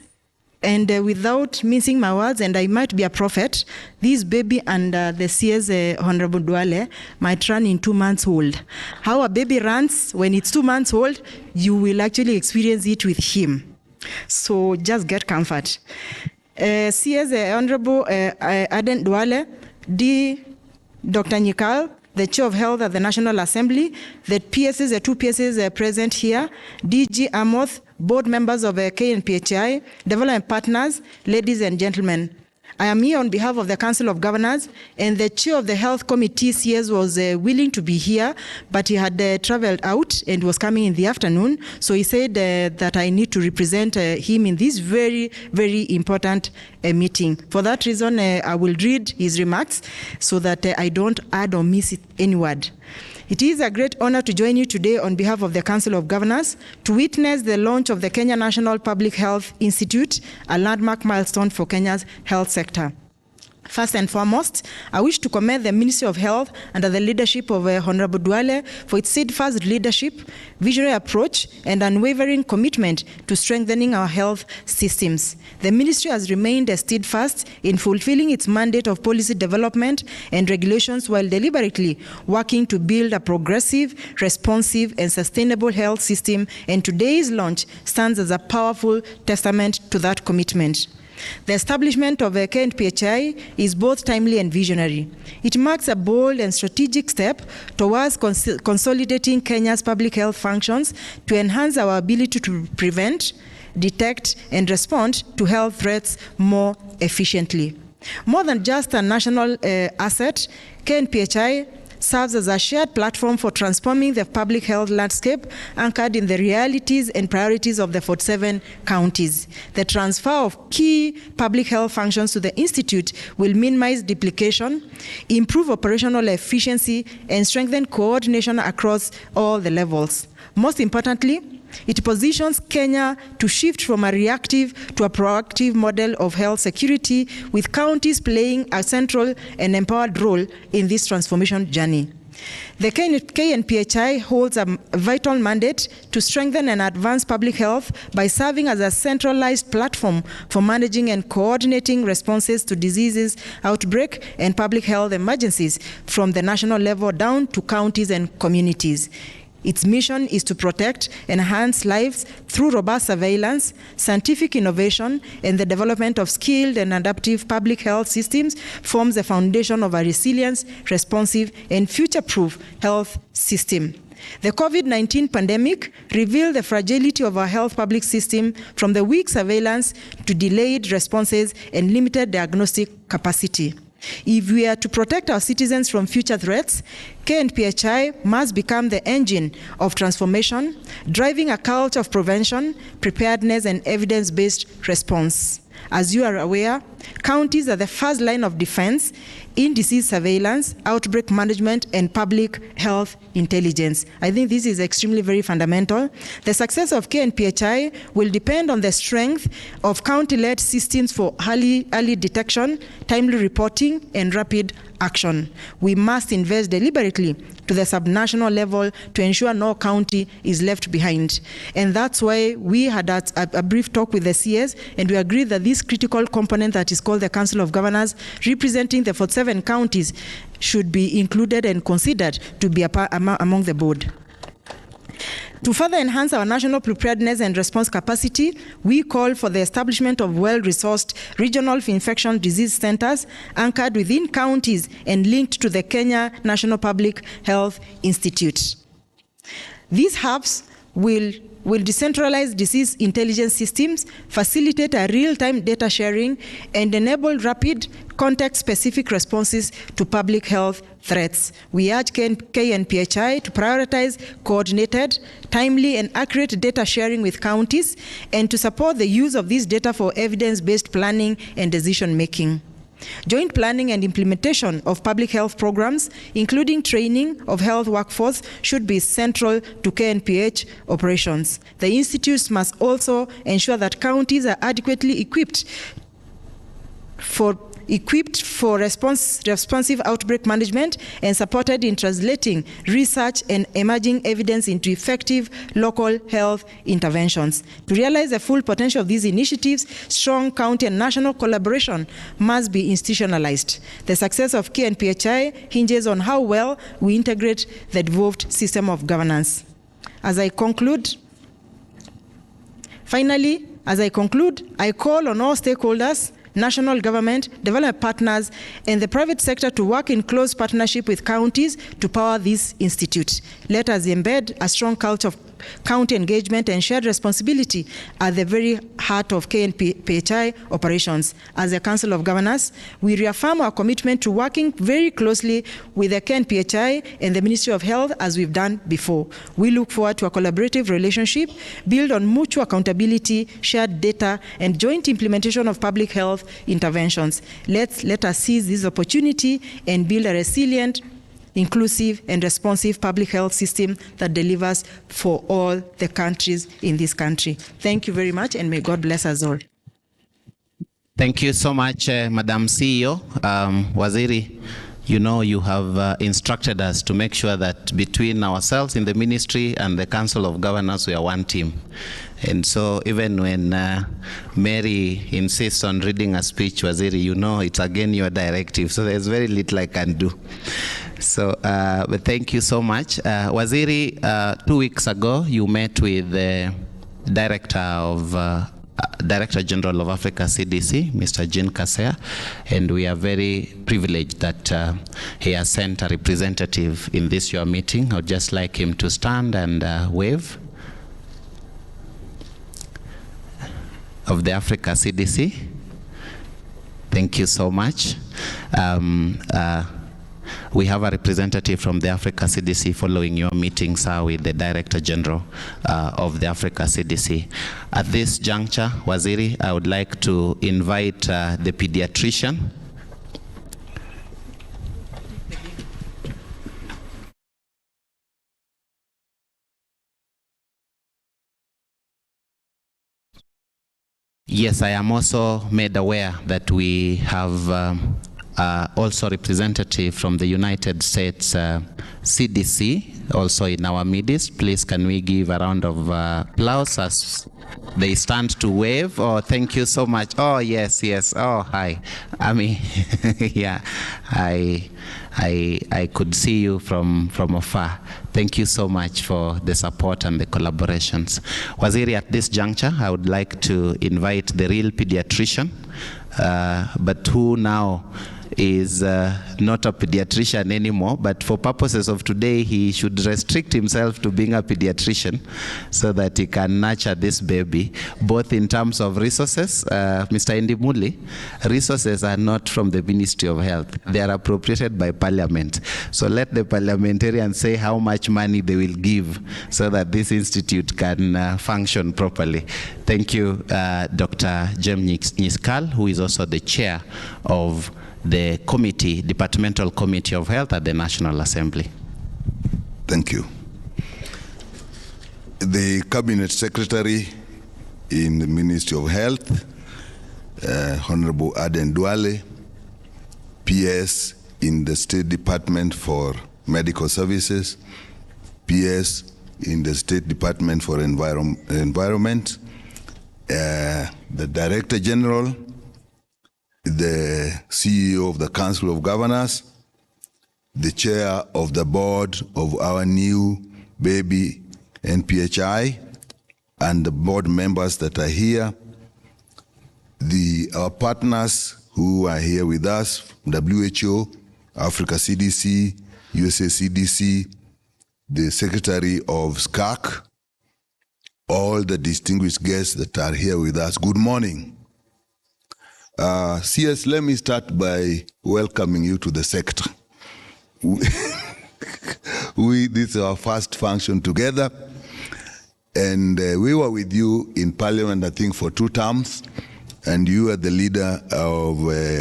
And without mincing my words, and I might be a prophet, this baby and the CS Honorable Duale might run in 2 months old. How a baby runs when it's 2 months old, you will actually experience it with him. So just get comfort. CS Honorable Aden Duale, Dr. Nyikal, the Chair of Health at the National Assembly, the PSs, the 2 PSs present here, DG Amoth, board members of KNPHI, development partners, ladies and gentlemen. I am here on behalf of the Council of Governors, and the Chair of the Health Committee, CS, was willing to be here, but he had traveled out and was coming in the afternoon, so he said that I need to represent him in this very, very important meeting. For that reason, I will read his remarks so that I don't add or miss any word. It is a great honor to join you today on behalf of the Council of Governors to witness the launch of the Kenya National Public Health Institute, a landmark milestone for Kenya's health sector. First and foremost, I wish to commend the Ministry of Health under the leadership of Honorable Duale for its steadfast leadership, visionary approach, and unwavering commitment to strengthening our health systems. The Ministry has remained steadfast in fulfilling its mandate of policy development and regulations while deliberately working to build a progressive, responsive, and sustainable health system, and today's launch stands as a powerful testament to that commitment. The establishment of KNPHI is both timely and visionary. It marks a bold and strategic step towards consolidating Kenya's public health functions to enhance our ability to prevent, detect, and respond to health threats more efficiently. More than just a national asset, KNPHI serves as a shared platform for transforming the public health landscape anchored in the realities and priorities of the 47 counties. The transfer of key public health functions to the Institute will minimize duplication, improve operational efficiency, and strengthen coordination across all the levels. Most importantly, it positions Kenya to shift from a reactive to a proactive model of health security, with counties playing a central and empowered role in this transformation journey. The KNPHI holds a vital mandate to strengthen and advance public health by serving as a centralized platform for managing and coordinating responses to diseases, outbreak, and public health emergencies from the national level down to counties and communities. Its mission is to protect and enhance lives through robust surveillance, scientific innovation, and the development of skilled and adaptive public health systems forms the foundation of a resilient, responsive, and future-proof health system. The COVID-19 pandemic revealed the fragility of our health public system, from the weak surveillance to delayed responses and limited diagnostic capacity. If we are to protect our citizens from future threats, KNPHI must become the engine of transformation, driving a culture of prevention, preparedness, and evidence-based response. As you are aware, counties are the first line of defense in disease surveillance, outbreak management, and public health intelligence. I think this is extremely very fundamental. The success of KNPHI will depend on the strength of county-led systems for early detection, timely reporting, and rapid action. We must invest deliberately to the subnational level to ensure no county is left behind. And that's why we had a brief talk with the CS, and we agreed that this critical component that is called the Council of Governors, representing the 47 counties, should be included and considered to be among the board. To further enhance our national preparedness and response capacity, we call for the establishment of well-resourced regional infection disease centers anchored within counties and linked to the Kenya National Public Health Institute. These hubs will decentralize disease intelligence systems, facilitate a real-time data sharing, and enable rapid context-specific responses to public health threats. We urge KNPHI to prioritize coordinated, timely, and accurate data sharing with counties, and to support the use of this data for evidence-based planning and decision-making. Joint planning and implementation of public health programs, including training of health workforce, should be central to KNPH operations. The institutes must also ensure that counties are adequately equipped for responsive outbreak management and supported in translating research and emerging evidence into effective local health interventions. To realize the full potential of these initiatives, strong county and national collaboration must be institutionalized. The success of KNPHI hinges on how well we integrate the devolved system of governance. Finally, I call on all stakeholders, national government, development partners, and the private sector to work in close partnership with counties to power this institute. Let us embed a strong culture of county engagement and shared responsibility at the very heart of KNPHI operations. As a Council of Governors, we reaffirm our commitment to working very closely with the KNPHI and the Ministry of Health as we've done before. We look forward to a collaborative relationship built on mutual accountability, shared data, and joint implementation of public health interventions. Let us seize this opportunity and build a resilient, inclusive, and responsive public health system that delivers for all the countries in this country. Thank you very much, and may God bless us all. Thank you so much, Madam CEO. Waziri, you know you have instructed us to make sure that between ourselves in the ministry and the Council of Governors, we are one team. And so even when Mary insists on reading a speech, Waziri, you know it's again your directive, so there's very little I can do. So, but thank you so much. Waziri, 2 weeks ago, you met with the Director General of Africa CDC, Mr. Jean Kasea, and we are very privileged that he has sent a representative in this your meeting. I would just like him to stand and wave. Of the Africa CDC. Thank you so much. We have a representative from the Africa CDC following your meeting, sir, with the Director General of the Africa CDC. At this juncture, Waziri, I would like to invite the pediatrician. Yes, I am also made aware that we have also representative from the United States CDC also in our midst. Please, can we give a round of applause as they stand to wave? Oh, thank you so much. Oh, yes, yes. Oh, hi. I mean, yeah, I could see you from afar. Thank you so much for the support and the collaborations. Waziri, at this juncture, I would like to invite the real pediatrician, but who now is not a pediatrician anymore, but for purposes of today, he should restrict himself to being a pediatrician so that he can nurture this baby, both in terms of resources. Mr. Ndimuli, resources are not from the Ministry of Health. They are appropriated by Parliament. So let the parliamentarians say how much money they will give so that this institute can function properly. Thank you, Dr. Jem Nyiskal, who is also the chair of the committee, Departmental Committee of Health at the National Assembly. Thank you. The Cabinet Secretary in the Ministry of Health, Honorable Aden Duale, PS in the State Department for Medical Services, PS in the State Department for Environment, the Director General, the CEO of the Council of Governors, the Chair of the Board of our new baby NPHI, and the board members that are here, our partners who are here with us, WHO, Africa CDC, USA CDC, the Secretary of SCAC, all the distinguished guests that are here with us, good morning. CS, let me start by welcoming you to the sector. This is our first function together, and we were with you in Parliament, I think, for 2 terms, and you are the leader of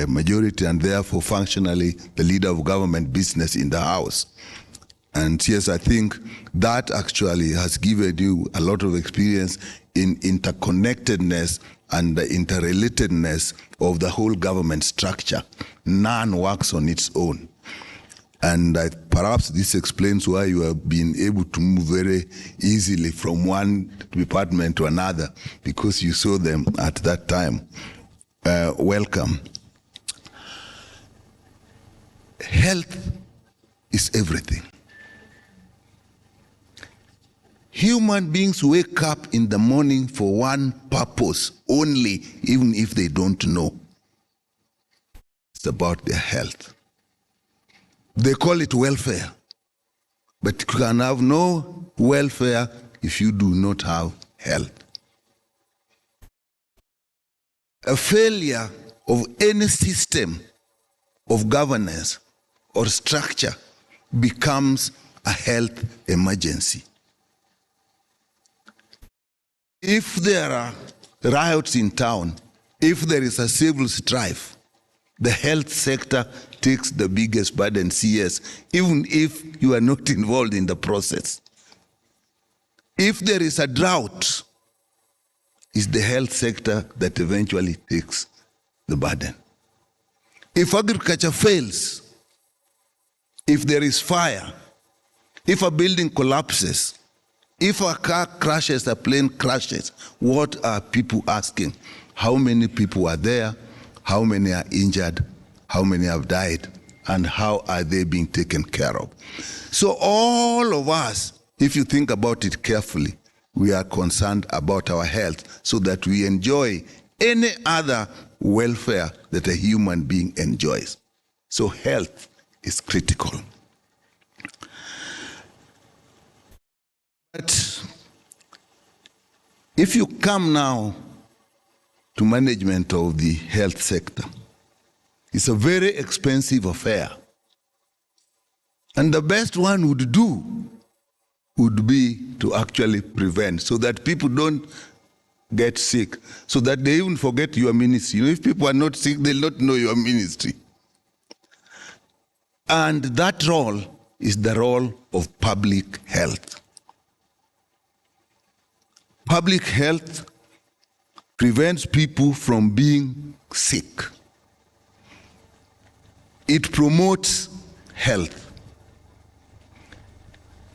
majority and therefore functionally the leader of government business in the House. And yes, I think that actually has given you a lot of experience in interconnectedness and the interrelatedness of the whole government structure. None works on its own. And perhaps this explains why you have been able to move very easily from one department to another, because you saw them at that time. Welcome. Health is everything. Human beings wake up in the morning for one purpose only, even if they don't know. It's about their health. They call it welfare, but you can have no welfare if you do not have health. A failure of any system of governance or structure becomes a health emergency. If there are riots in town, if there is a civil strife, the health sector takes the biggest burden, CS, even if you are not involved in the process. If there is a drought, it's the health sector that eventually takes the burden. If agriculture fails, if there is fire, if a building collapses, if a car crashes, a plane crashes, what are people asking? How many people are there? How many are injured? How many have died? And how are they being taken care of? So all of us, if you think about it carefully, we are concerned about our health so that we enjoy any other welfare that a human being enjoys. So health is critical. But if you come now to management of the health sector, it's a very expensive affair. And the best one would do would be to actually prevent so that people don't get sick, so that they even forget your ministry. You know, if people are not sick, they'll not know your ministry. And that role is the role of public health. Public health prevents people from being sick. It promotes health.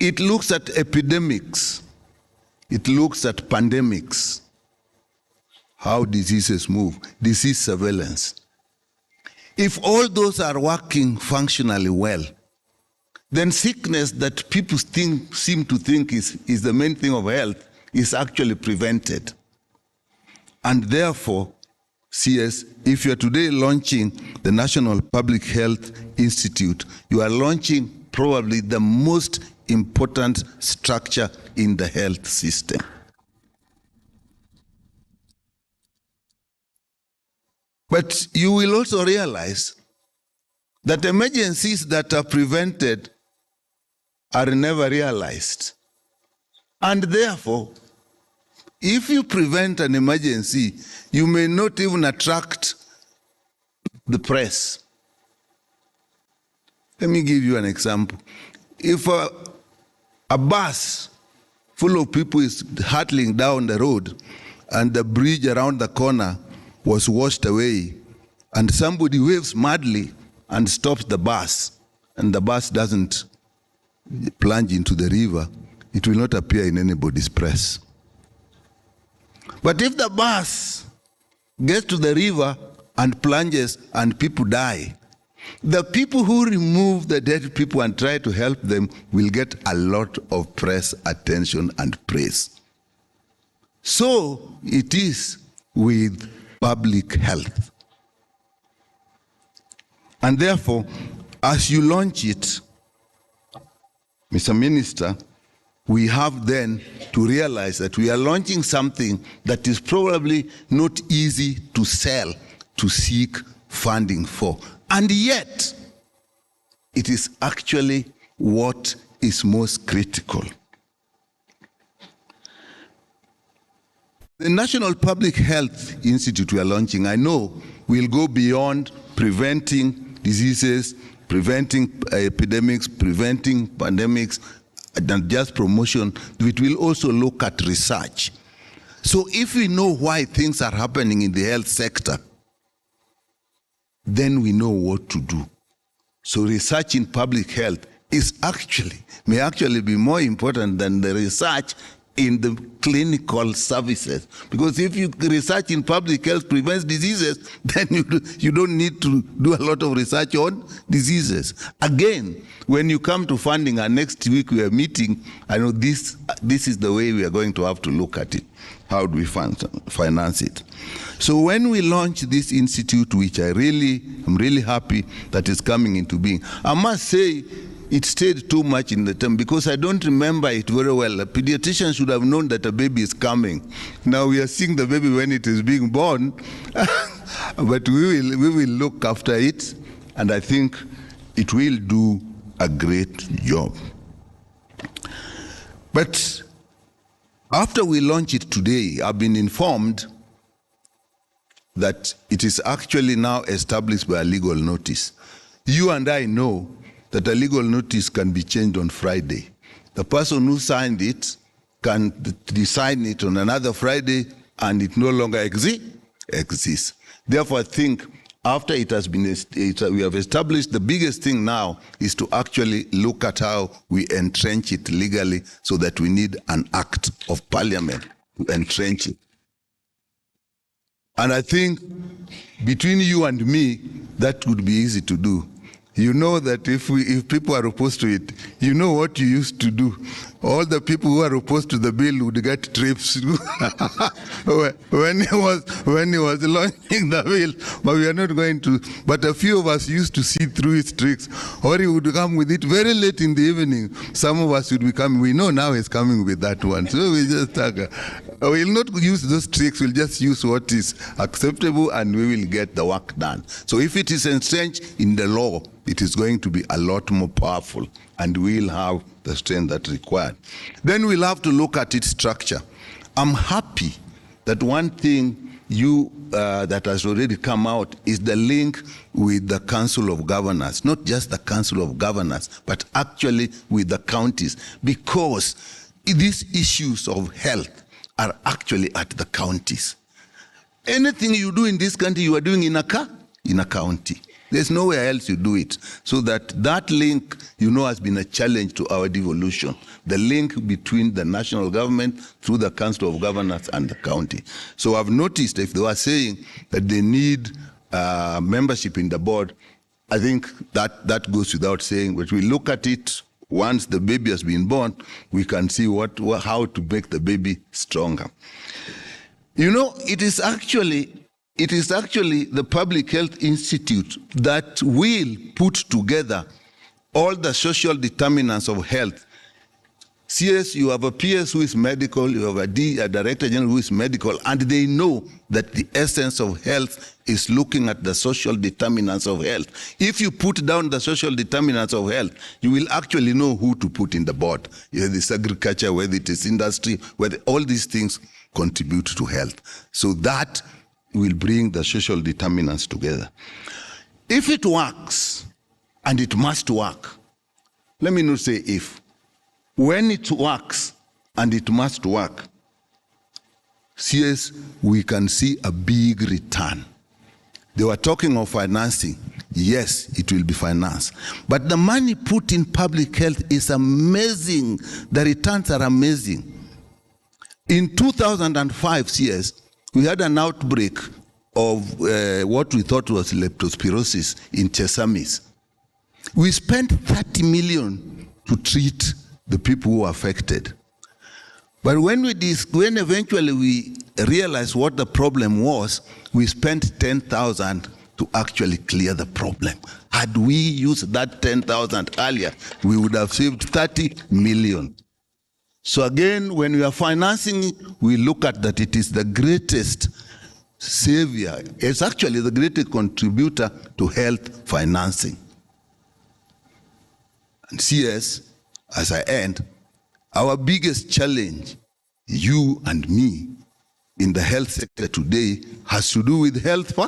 It looks at epidemics. It looks at pandemics, how diseases move, disease surveillance. If all those are working functionally well, then sickness that people seem to think is the main thing of health is actually prevented. And therefore, CS, if you are today launching the National Public Health Institute, you are launching probably the most important structure in the health system. But you will also realize that emergencies that are prevented are never realized. And therefore, if you prevent an emergency, you may not even attract the press. Let me give you an example. If a bus full of people is hurtling down the road and the bridge around the corner was washed away and somebody waves madly and stops the bus and the bus doesn't plunge into the river, it will not appear in anybody's press. But if the bus gets to the river and plunges and people die, the people who remove the dead people and try to help them will get a lot of press attention and praise. So it is with public health. And therefore, as you launch it, Mr. Minister, we have then to realize that we are launching something that is probably not easy to sell, to seek funding for. And yet, it is actually what is most critical. The National Public Health Institute we are launching, I know, will go beyond preventing diseases, preventing epidemics, preventing pandemics, and just promotion. It will also look at research. So if we know why things are happening in the health sector, then we know what to do. So research in public health may actually be more important than the research in the clinical services. Because if you research in public health prevents diseases, then you don't need to do a lot of research on diseases. Again, when you come to funding, and next week we are meeting, I know this is the way we are going to have to look at it. How do we finance it? So when we launch this institute, which I'm really happy that is coming into being, I must say it stayed too much in the term because I don't remember it very well. A pediatrician should have known that a baby is coming. Now we are seeing the baby when it is being born, but we will look after it, and I think it will do a great job. But after we launch it today, I've been informed that it is actually now established by a legal notice. You and I know that a legal notice can be changed on Friday. The person who signed it can design it on another Friday and it no longer exists. Therefore, I think after it has been, we have established, the biggest thing now is to actually look at how we entrench it legally, so that we need an act of parliament to entrench it. And I think between you and me, that would be easy to do. You know that if people are opposed to it, you know what you used to do. All the people who are opposed to the bill would get trips when he was launching the bill. But we are not going to. But a few of us used to see through his tricks, or he would come with it very late in the evening. Some of us would be coming. We know now he's coming with that one. So we just we'll not use those tricks. We'll just use what is acceptable, and we will get the work done. So if it is entrenched in the law, it is going to be a lot more powerful, and we'll have the strength that's required. Then we'll have to look at its structure. I'm happy that one thing that has already come out is the link with the Council of Governors, not just the Council of Governors, but actually with the counties, because these issues of health are actually at the counties. Anything you do in this country, you are doing in a county. There's nowhere else you do it. So that link, has been a challenge to our devolution. The link between the national government through the Council of Governors and the county. So I've noticed if they were saying that they need membership in the board, I think that goes without saying. But we look at it once the baby has been born, we can see how to make the baby stronger. It is actually the Public Health Institute that will put together all the social determinants of health. CS, you have a PS who is medical, you have a Director General who is medical, and they know that the essence of health is looking at the social determinants of health. If you put down the social determinants of health, you will actually know who to put in the board. Whether it's agriculture, whether it is industry, whether all these things contribute to health. So that will bring the social determinants together. If it works, and it must work. Let me not say if. When it works and it must work, yes, we can see a big return. They were talking of financing. Yes, it will be financed. But the money put in public health is amazing. The returns are amazing. In 2005, CS, we had an outbreak of what we thought was leptospirosis in Chesamis. We spent 30 million to treat the people who were affected. But when eventually we realized what the problem was, we spent 10,000 to actually clear the problem. Had we used that 10,000 earlier, we would have saved 30 million. So again, when we are financing, we look at that it is the greatest savior. It's actually the greatest contributor to health financing. And CS, as I end, our biggest challenge, you and me, in the health sector today has to do with health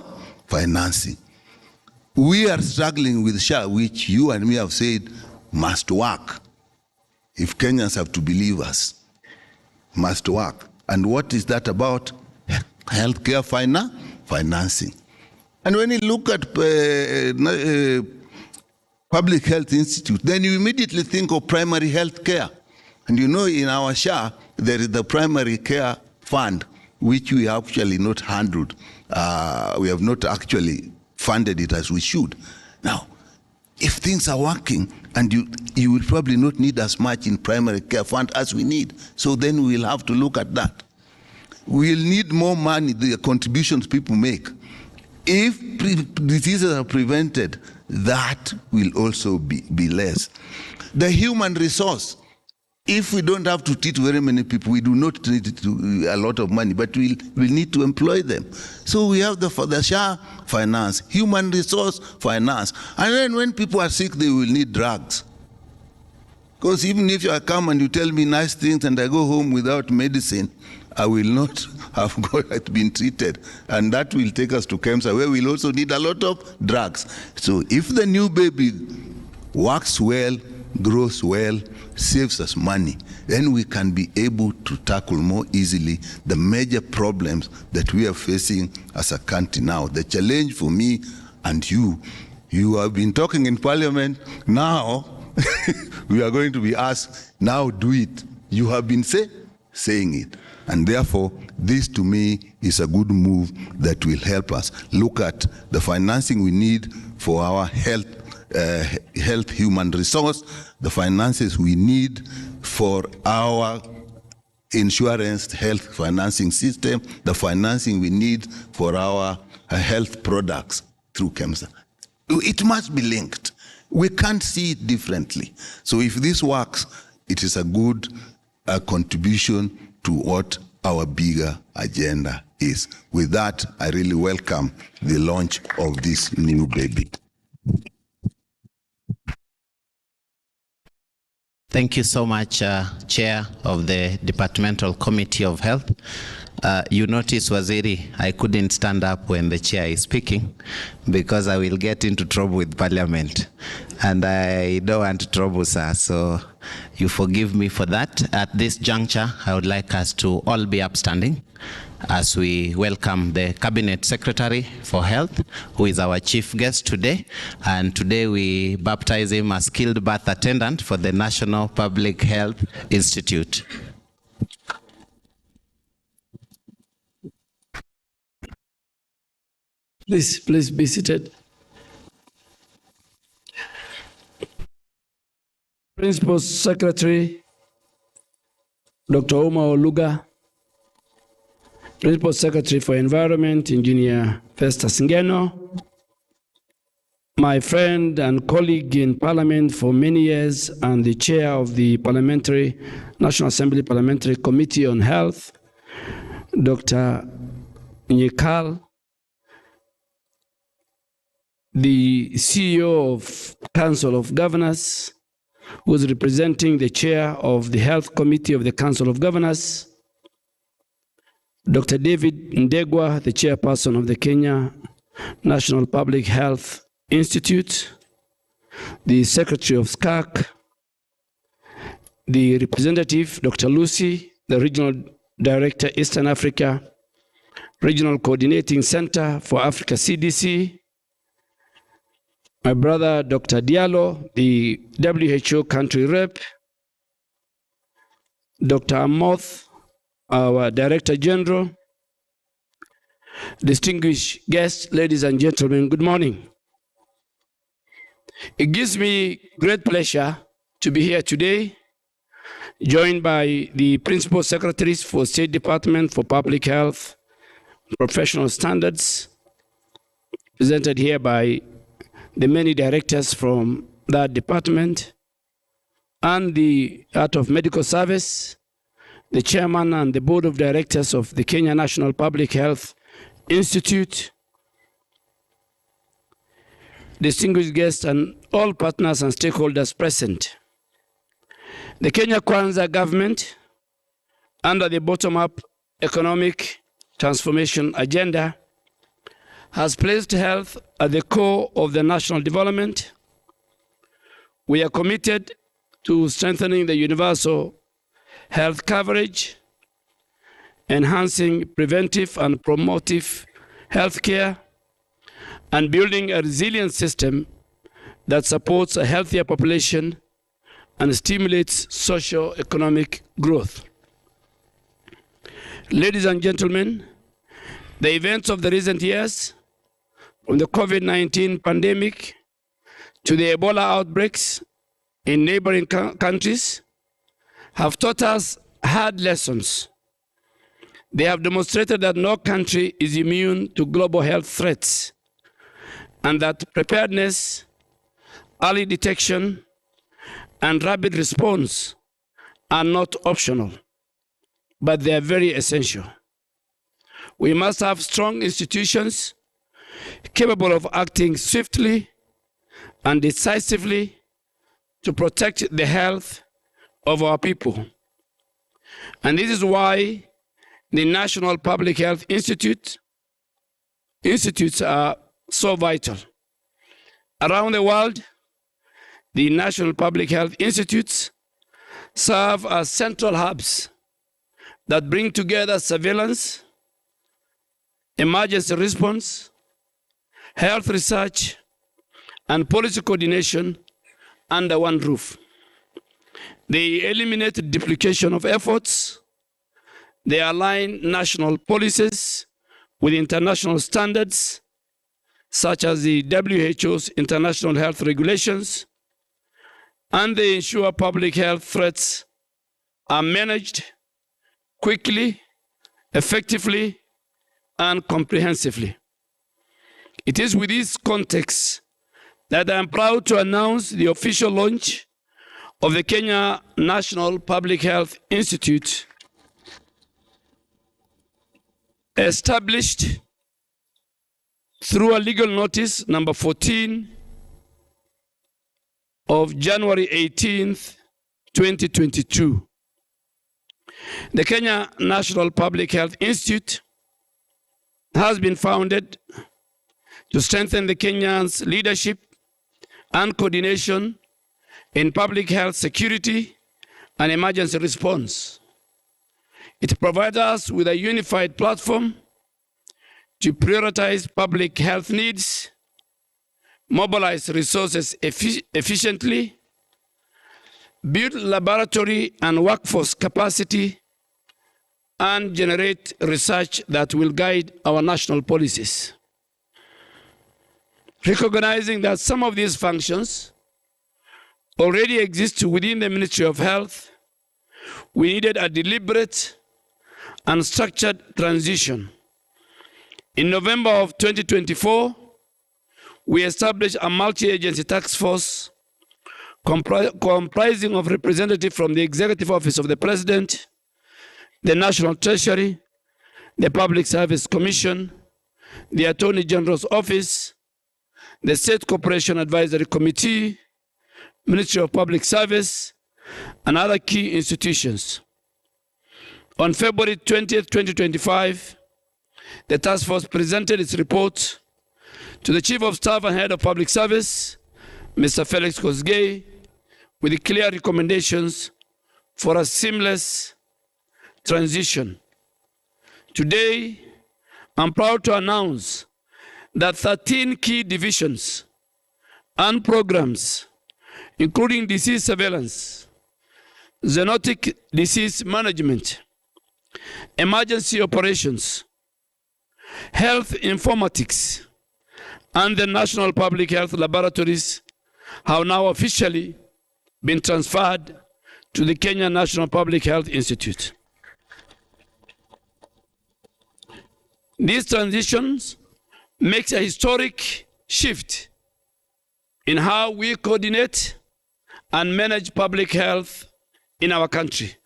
financing. We are struggling with SHA, which you and me have said must work. If Kenyans have to believe us, must work. And what is that about? Healthcare financing. And when you look at Public Health Institute, then you immediately think of primary health care. And you know, in our SHA, there is the primary care fund, which we actually not handled. We have not actually funded it as we should. Now, if things are working, and you will probably not need as much in primary care fund as we need, so then we'll have to look at that. We'll need more money, the contributions people make. If diseases are prevented, that will also be less. The human resource, if we don't have to treat very many people, we do not need a lot of money, but we'll need to employ them. So we have the SHA finance, human resource finance. And then when people are sick, they will need drugs. Because even if I come and you tell me nice things and I go home without medicine, I will not have been treated. And that will take us to KICC, where we'll also need a lot of drugs. So if the new baby works well, grows well, saves us money, then we can be able to tackle more easily the major problems that we are facing as a country now. The challenge for me and you have been talking in Parliament, now we are going to be asked, now do it. You have been saying it. And therefore, this to me is a good move that will help us look at the financing we need for our health human resource, the finances we need for our insurance health financing system, the financing we need for our health products through KICC. It must be linked. We can't see it differently. So if this works, it is a good contribution to what our bigger agenda is. With that, I really welcome the launch of this new baby. Thank you so much, Chair of the Departmental Committee of Health. You notice, Waziri, I couldn't stand up when the chair is speaking because I will get into trouble with Parliament. And I don't want trouble, sir, so you forgive me for that. At this juncture, I would like us to all be upstanding as we welcome the Cabinet Secretary for Health, who is our chief guest today. And today we baptize him as skilled birth attendant for the National Public Health Institute. Please be seated. Principal Secretary, Dr. Omar Oluga, Principal Secretary for Environment, Engineer Festus Ngeno, my friend and colleague in Parliament for many years and the chair of the National Assembly Parliamentary Committee on Health, Dr. Nyekal, the CEO of Council of Governors, who is representing the chair of the Health Committee of the Council of Governors, Dr. David Ndegwa, the chairperson of the Kenya National Public Health Institute, the Secretary of SCAC, the representative, Dr. Lucy, the Regional Director, Eastern Africa, Regional Coordinating Center for Africa, CDC, my brother, Dr. Diallo, the WHO country rep, Dr. Amoth, our Director General, distinguished guests, ladies and gentlemen, good morning. It gives me great pleasure to be here today, joined by the Principal Secretaries for State Department for Public Health, Professional Standards, presented here by the many directors from that department, and the Art of Medical Service, the chairman and the board of directors of the Kenya National Public Health Institute, distinguished guests, and all partners and stakeholders present. The Kenya Kwanza government, under the bottom-up economic transformation agenda, has placed health at the core of the national development. We are committed to strengthening the universal health coverage, enhancing preventive and promotive health care, and building a resilient system that supports a healthier population and stimulates socio-economic growth. Ladies and gentlemen, the events of the recent years, from the COVID-19 pandemic to the Ebola outbreaks in neighboring countries, have taught us hard lessons. They have demonstrated that no country is immune to global health threats, and that preparedness, early detection, and rapid response are not optional, but they are very essential. We must have strong institutions capable of acting swiftly and decisively to protect the health of our people. And this is why the National Public Health Institutes are so vital. Around the world, the National Public Health Institutes serve as central hubs that bring together surveillance, emergency response, health research, and policy coordination under one roof. They eliminate duplication of efforts. They align national policies with international standards, such as the WHO's international health regulations, and they ensure public health threats are managed quickly, effectively, and comprehensively. It is with this context that I am proud to announce the official launch of the Kenya National Public Health Institute, established through a legal notice number 14 of January 18th, 2022. The Kenya National Public Health Institute has been founded to strengthen the Kenyans' leadership and coordination in public health security and emergency response. It provides us with a unified platform to prioritize public health needs, mobilize resources efficiently, build laboratory and workforce capacity, and generate research that will guide our national policies. Recognizing that some of these functions already exist within the Ministry of Health, we needed a deliberate and structured transition. In November of 2024, we established a multi-agency task force comprising of representatives from the Executive Office of the President, the National Treasury, the Public Service Commission, the Attorney General's Office, the State Corporation Advisory Committee, Ministry of Public Service, and other key institutions. On February 20th, 2025, the task force presented its report to the Chief of Staff and Head of Public Service, Mr. Felix Kosgei, with clear recommendations for a seamless transition. Today, I'm proud to announce that 13 key divisions and programs, including disease surveillance, zoonotic disease management, emergency operations, health informatics, and the National Public Health Laboratories have now officially been transferred to the Kenya National Public Health Institute. These transitions make a historic shift in how we coordinate and manage public health in our country.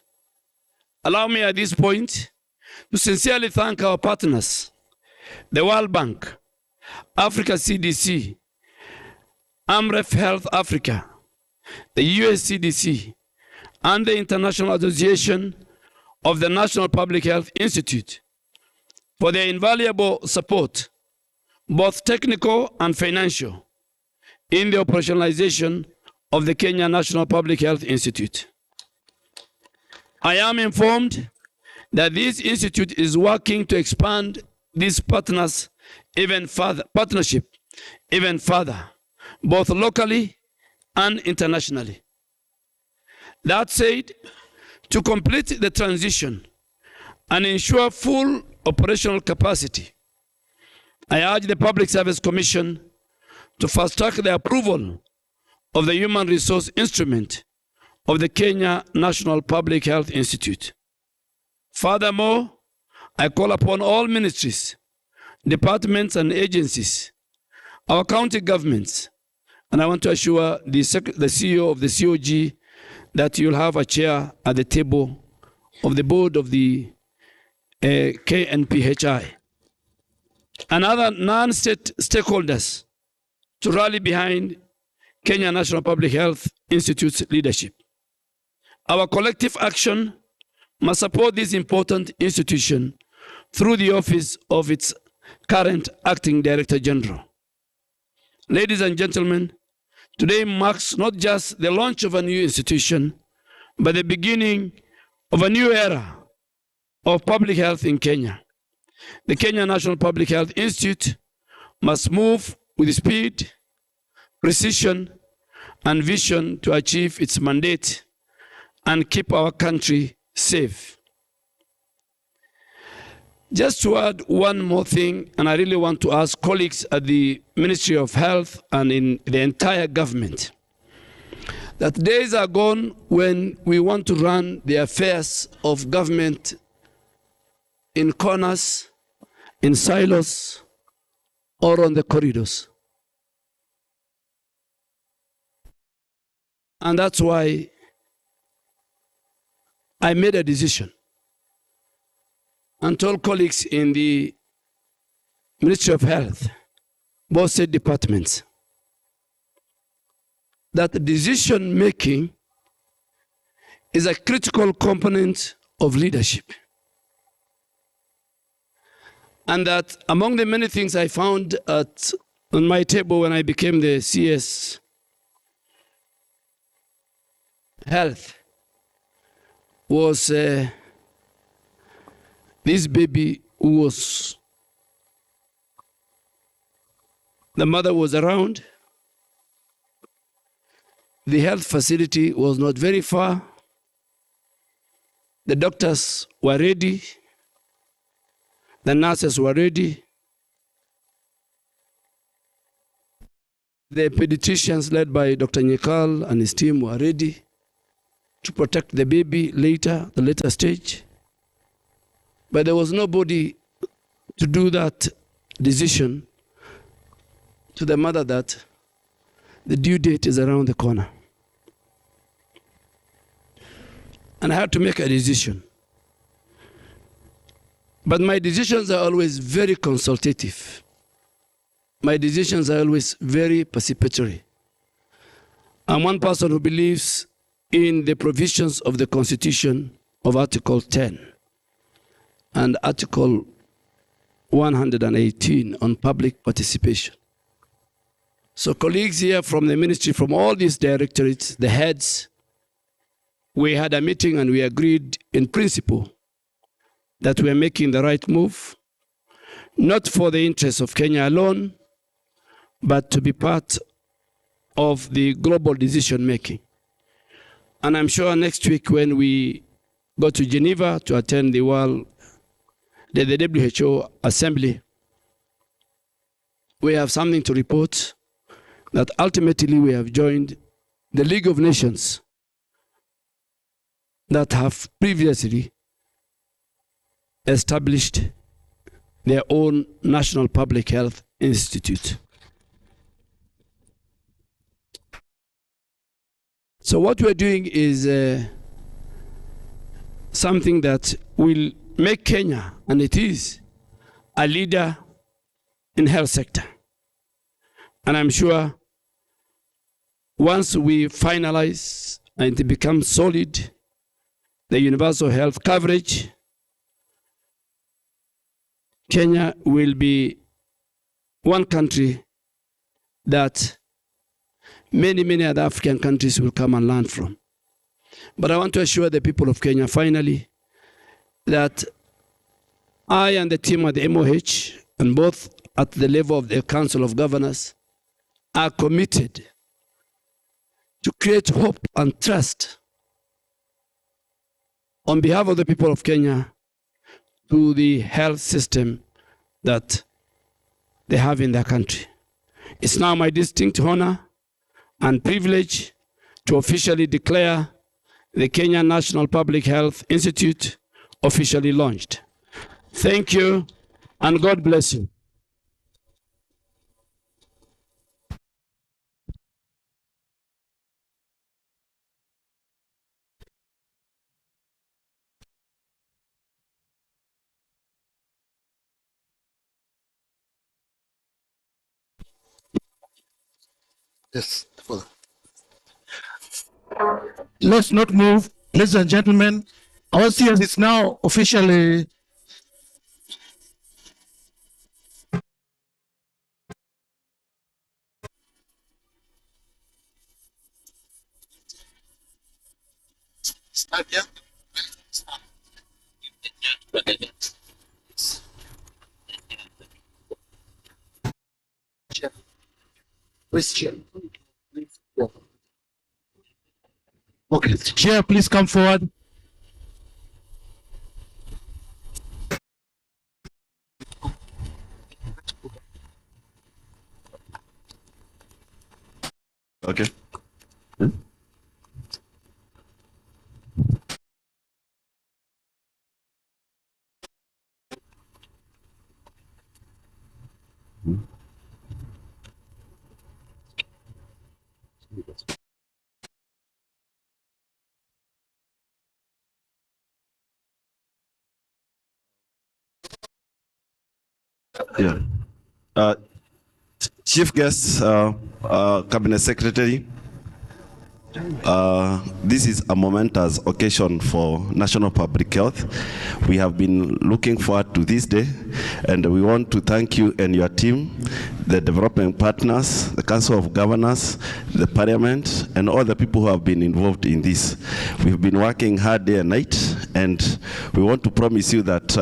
Allow me at this point to sincerely thank our partners, the World Bank, Africa CDC, AMREF Health Africa, the US CDC, and the International Association of the National Public Health Institute for their invaluable support, both technical and financial, in the operationalization of the Kenya National Public Health Institute. I am informed that this institute is working to expand this partnership even further, both locally and internationally. That said, to complete the transition and ensure full operational capacity, I urge the Public Service Commission to fast-track the approval of the Human Resource Instrument of the Kenya National Public Health Institute. Furthermore, I call upon all ministries, departments and agencies, our county governments, and I want to assure the CEO of the COG that you'll have a chair at the table of the board of the Knphi, and other non-state stakeholders to rally behind Kenya National Public Health Institute's leadership. Our collective action must support this important institution through the office of its current Acting Director General. Ladies and gentlemen, today marks not just the launch of a new institution, but the beginning of a new era of public health in Kenya. The Kenya National Public Health Institute must move with speed, precision, and vision to achieve its mandate and keep our country safe. Just to add one more thing, and I really want to ask colleagues at the Ministry of Health and in the entire government, that days are gone when we want to run the affairs of government in corners, in silos, or on the corridors. And that's why I made a decision and told colleagues in the Ministry of Health, both state departments, that the decision making is a critical component of leadership. And that among the many things I found on my table when I became the CS Health was this baby who was, the mother was around, the health facility was not very far, the doctors were ready, the nurses were ready, the pediatricians led by Dr. Nyekal and his team were ready to protect the baby later, the later stage. But there was nobody to do that decision to the mother that the due date is around the corner. And I had to make a decision. But my decisions are always very consultative. My decisions are always very participatory. I'm one person who believes in the provisions of the Constitution of Article 10 and Article 118 on public participation. So colleagues here from the ministry, from all these directorates, the heads, we had a meeting and we agreed in principle that we are making the right move, not for the interests of Kenya alone, but to be part of the global decision making. And I'm sure next week when we go to Geneva to attend the WHO assembly, we have something to report that ultimately we have joined the League of Nations that have previously established their own National Public Health Institute. So what we're doing is something that will make Kenya, and it is, a leader in health sector. And I'm sure once we finalize and it becomes solid, the universal health coverage, Kenya will be one country that many other African countries will come and learn from. But I want to assure the people of Kenya finally that I and the team at the MOH, and both at the level of the Council of Governors, are committed to create hope and trust on behalf of the people of Kenya to the health system that they have in their country. It's now my distinct honor and privilege to officially declare the Kenya National Public Health Institute officially launched. Thank you, and God bless you. Yes. Let's not move. Ladies and gentlemen, our CS is now officially Okay, Chair, please come forward. Okay. Yeah. Chief guest, Cabinet Secretary, this is a momentous occasion for national public health. We have been looking forward to this day, and we want to thank you and your team, the development partners, the Council of Governors, the Parliament, and all the people who have been involved in this. We've been working hard day and night, and we want to promise you that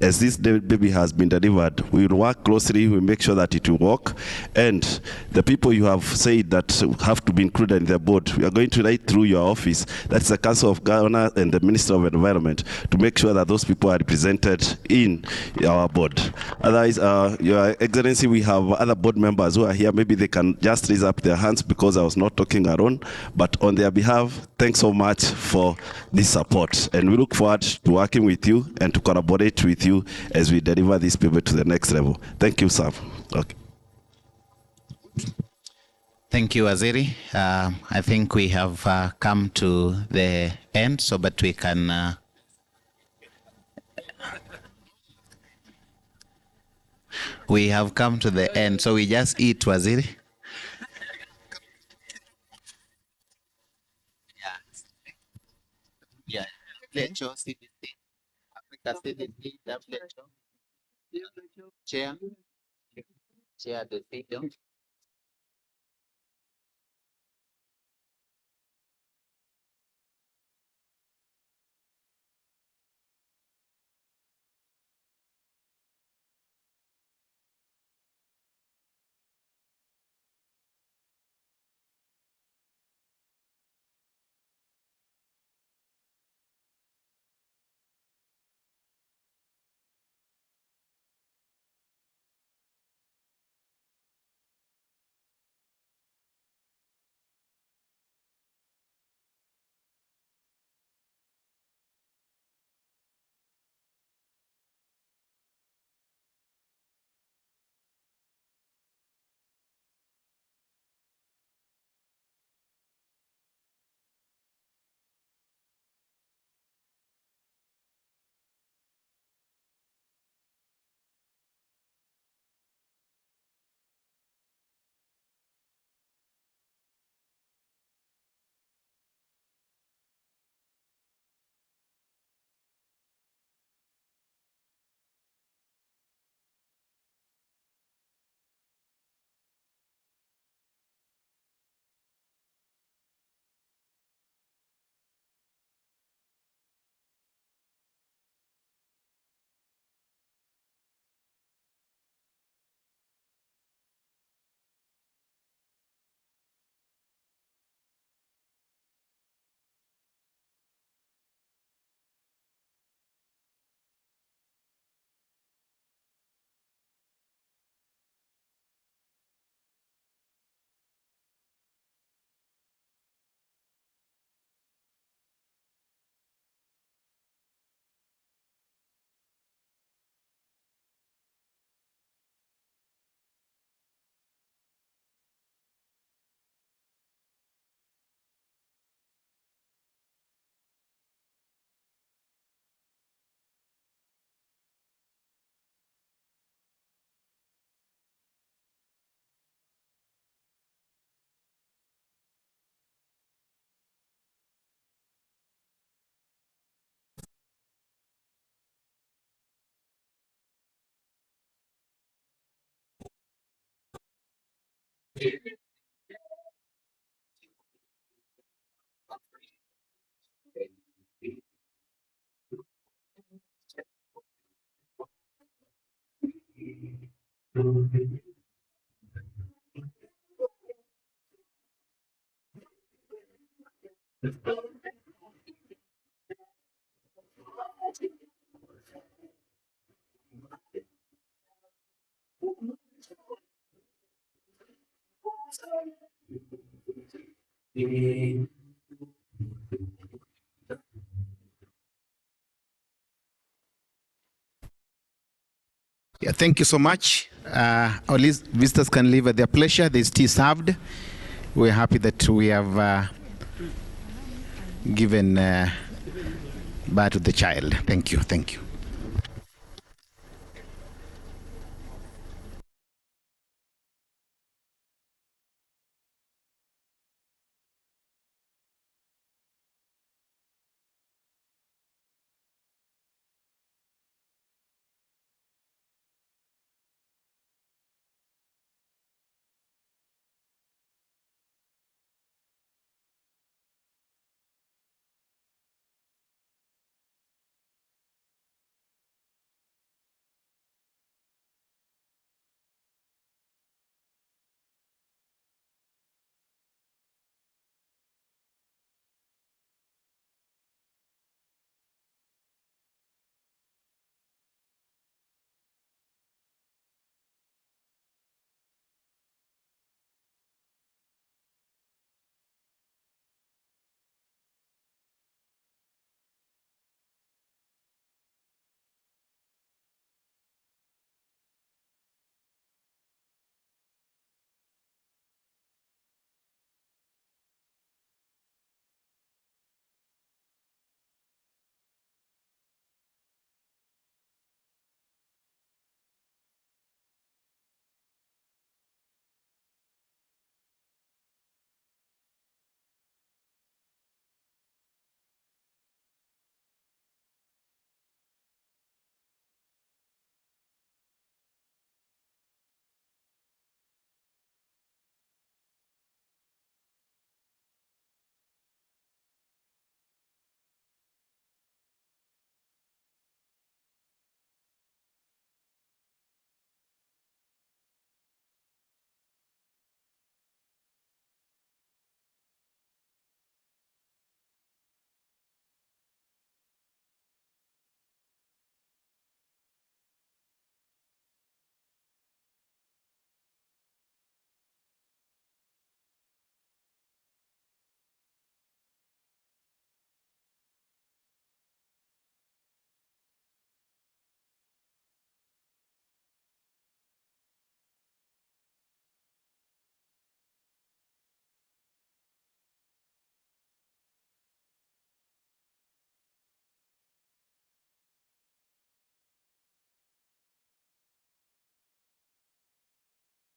as this baby has been delivered, we will work closely, we make sure that it will work, and the people you have said that have to be included in the board, we are going to write through your office, that's the Council of Governors and the Minister of Environment, to make sure that those people are represented in our board. Otherwise, Your Excellency, we have other board members who are here. Maybe they can just raise up their hands because I was not talking alone, but on their behalf, thanks so much for this support, and we look forward to working with you and to collaborate with you as we deliver this paper to the next level. Thank you, sir. Okay. Thank you, Waziri. I think we have come to the end, so but we can we have come to the end, so we just eat, Waziri. Yeah. Lecho, CDC. Africa CDC, WHO. Chair. Chair the video. Yeah, thank you so much. Our visitors can leave at their pleasure. There's tea served. We're happy that we have given birth to the child. Thank you. Thank you.